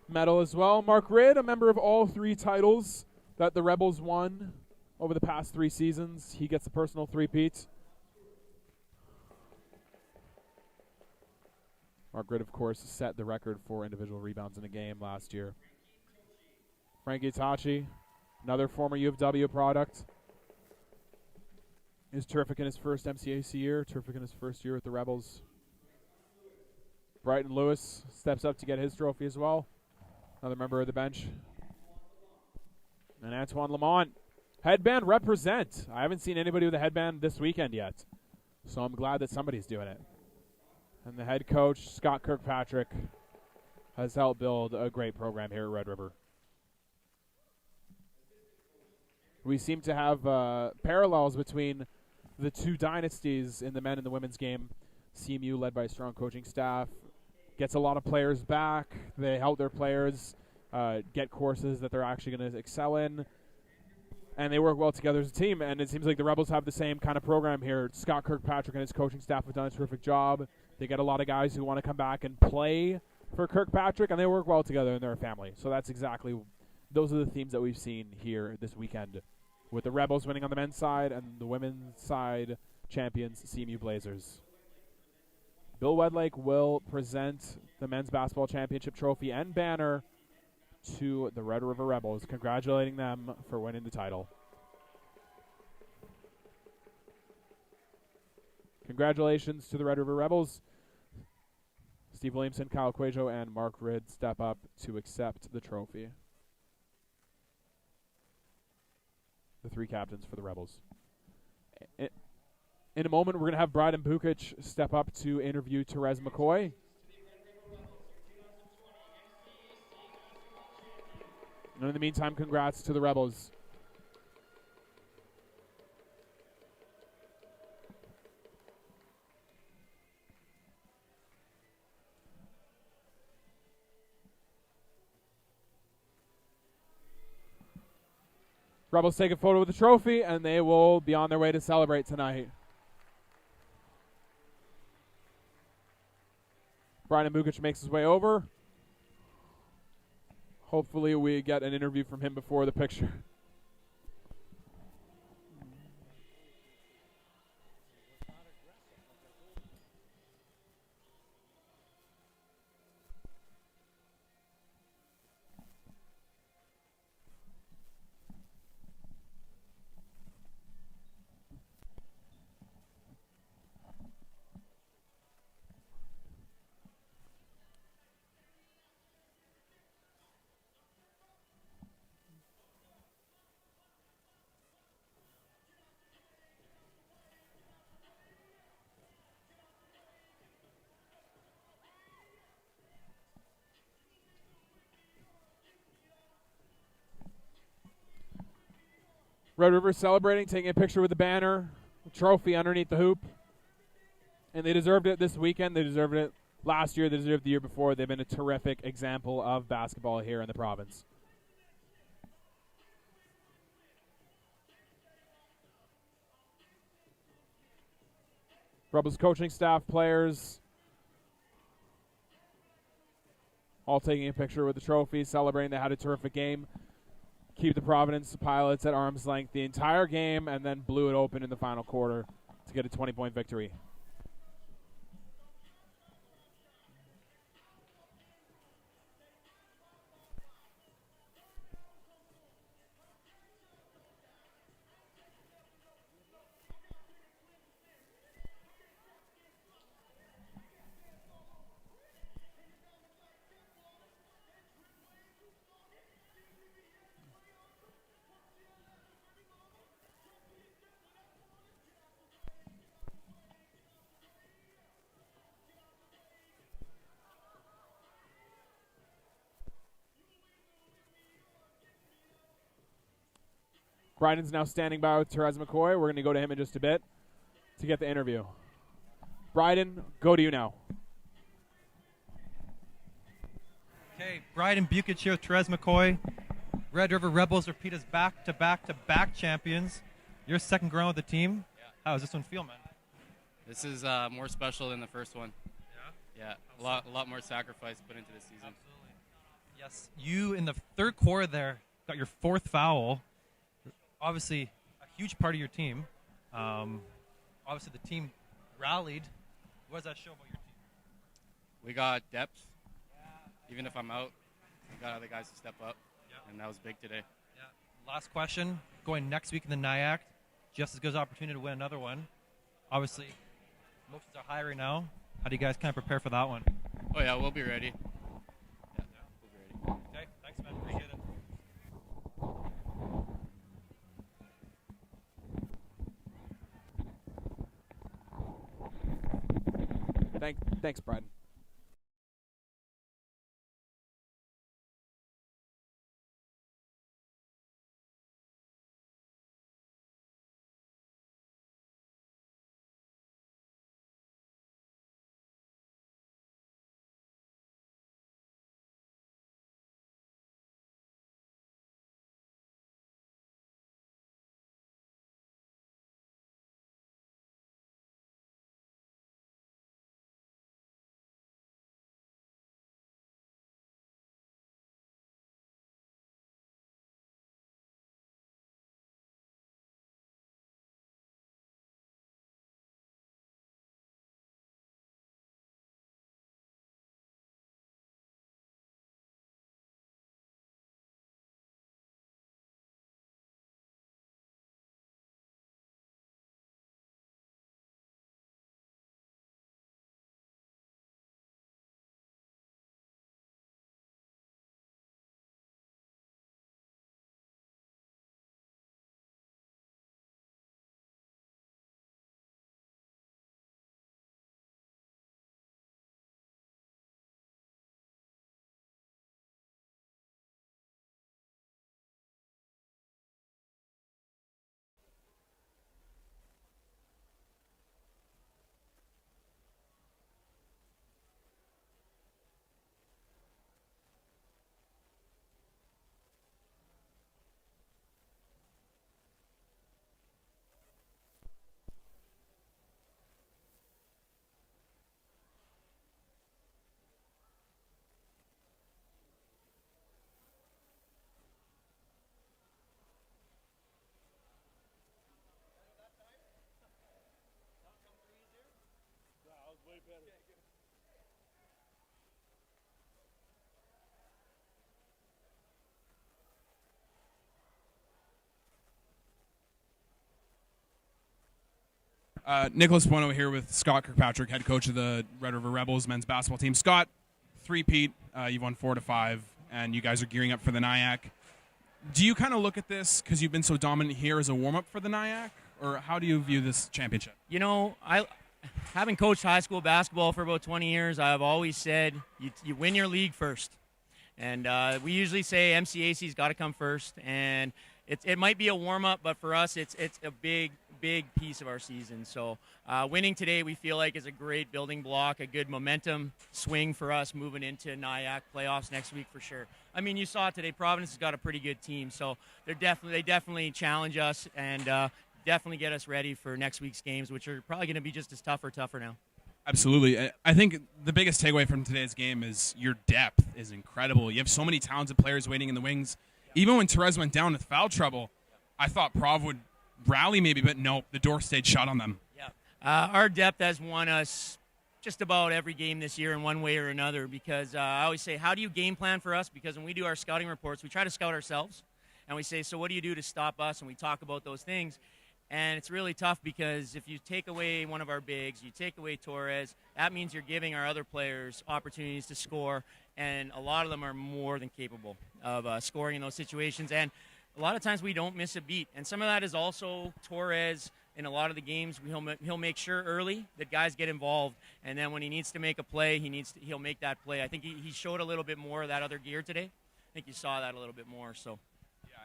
medal as well. Mark Ridd, a member of all 3 titles that the Rebels won over the past 3 seasons. He gets the personal three-peat. Mark Ridd, of course, set the record for individual rebounds in a game last year. Frankie Itachi, another former U of W product, is terrific in his first MCAC year, terrific in his first year with the Rebels. Brighton Lewis steps up to get his trophy as well, another member of the bench. And Antoine Lamont, headband represent. I haven't seen anybody with a headband this weekend yet, so I'm glad that somebody's doing it. And the head coach, Scott Kirkpatrick, has helped build a great program here at Red River. We seem to have parallels between the 2 dynasties in the men and the women's game. CMU, led by a strong coaching staff, gets a lot of players back. They help their players get courses that they're actually going to excel in. And they work well together as a team. And it seems like the Rebels have the same kind of program here. Scott Kirkpatrick and his coaching staff have done a terrific job. They get a lot of guys who want to come back and play for Kirkpatrick, and they work well together, and they're a family. So that's exactly, those are the themes that we've seen here this weekend, with the Rebels winning on the men's side and the women's side champions, CMU Blazers. Bill Wedlake will present the men's basketball championship trophy and banner to the Red River Rebels, congratulating them for winning the title. Congratulations to the Red River Rebels. Steve Williamson, Kyle Cuejo, and Mark Ridd step up to accept the trophy. The 3 captains for the Rebels. In a moment, we're going to have Bryden Bukic step up to interview Therese McCoy. And in the meantime, congrats to the Rebels. Rebels take a photo with the trophy, and they will be on their way to celebrate tonight. Brian Mukic makes his way over. Hopefully we get an interview from him before the picture. Red River celebrating, taking a picture with the banner, the trophy underneath the hoop. And they deserved it this weekend. They deserved it last year. They deserved it the year before. They've been a terrific example of basketball here in the province. Rebels coaching staff, players, all taking a picture with the trophy, celebrating they had a terrific game. Keep the Providence Pilots at arm's length the entire game, and then blew it open in the final quarter to get a 20-point victory. Bryden's now standing by with Therese McCoy. We're going to go to him in just a bit to get the interview. Bryden, go to you now. Okay, Bryden Bukic here with Therese McCoy. Red River Rebels repeat as back-to-back-to-back champions. Your second round with the team. Yeah. How does this one feel, man? This is more special than the first one. Yeah? Yeah, a lot more sacrifice put into this season. Absolutely. Yes, you in the third quarter there got your fourth foul. Obviously, a huge part of your team. Obviously, the team rallied. What does that show about your team? We got depth. Even if I'm out, we got other guys to step up, and that was big today. Yeah. Last question. Going next week in the NIAC, just as good an opportunity to win another one. Obviously, emotions are high right now. How do you guys kind of prepare for that one? Oh, yeah, we'll be ready. Yeah, we'll be ready. Okay, thanks, man. Appreciate it. Thanks, Bryden. Nicholas Bueno here with Scott Kirkpatrick, head coach of the Red River Rebels men's basketball team. Scott, three-peat, you've won 4-5, and you guys are gearing up for the NIAC. Do you kind of look at this, because you've been so dominant here, as a warm-up for the NIAC, or how do you view this championship? You know, having coached high school basketball for about 20 years, I've always said you win your league first. And we usually say MCAC's got to come first, and it might be a warm-up, but for us it's a big piece of our season. So winning today, we feel like, is a great building block, a good momentum swing for us moving into NIAC playoffs next week for sure. I mean, you saw today, Providence has got a pretty good team, so they definitely challenge us and definitely get us ready for next week's games, which are probably going to be just as tougher now. Absolutely. I think the biggest takeaway from today's game is your depth is incredible. You have so many talented players waiting in the wings. Even when Therese went down with foul trouble, I thought Prov would rally maybe, but no, the door stayed shut on them. Yeah, our depth has won us just about every game this year in one way or another, because I always say, how do you game plan for us? Because when we do our scouting reports, we try to scout ourselves, and we say, so what do you do to stop us? And we talk about those things. And it's really tough, because if you take away one of our bigs, you take away Torres, that means you're giving our other players opportunities to score, and a lot of them are more than capable of scoring in those situations. And a lot of times we don't miss a beat, and some of that is also Torres. In a lot of the games, he'll make sure early that guys get involved, and then when he needs to make a play, he'll make that play. I think he showed a little bit more of that other gear today. I think you saw that a little bit more. So.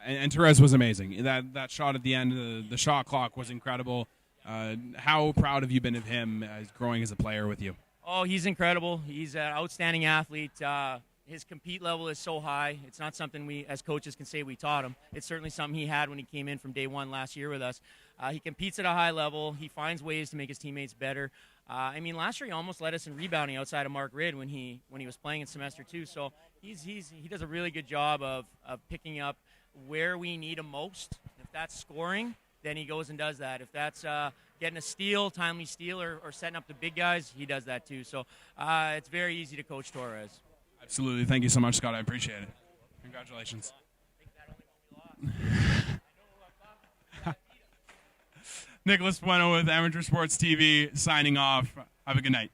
And Therese was amazing. That shot at the end, the shot clock was incredible. How proud have you been of him as growing as a player with you? Oh, he's incredible. He's an outstanding athlete. His compete level is so high. It's not something we, as coaches, can say we taught him. It's certainly something he had when he came in from day one last year with us. He competes at a high level. He finds ways to make his teammates better. I mean, last year he almost led us in rebounding outside of Mark Ridd when he was playing in semester 2. So he does a really good job of picking up where we need him most. If that's scoring, then he goes and does that. If that's getting a steal, timely steal, or setting up the big guys, he does that too. So it's very easy to coach Torres. Absolutely. Thank you so much, Scott. I appreciate it. Congratulations. Nicholas Bueno with Amateur Sports TV signing off. Have a good night.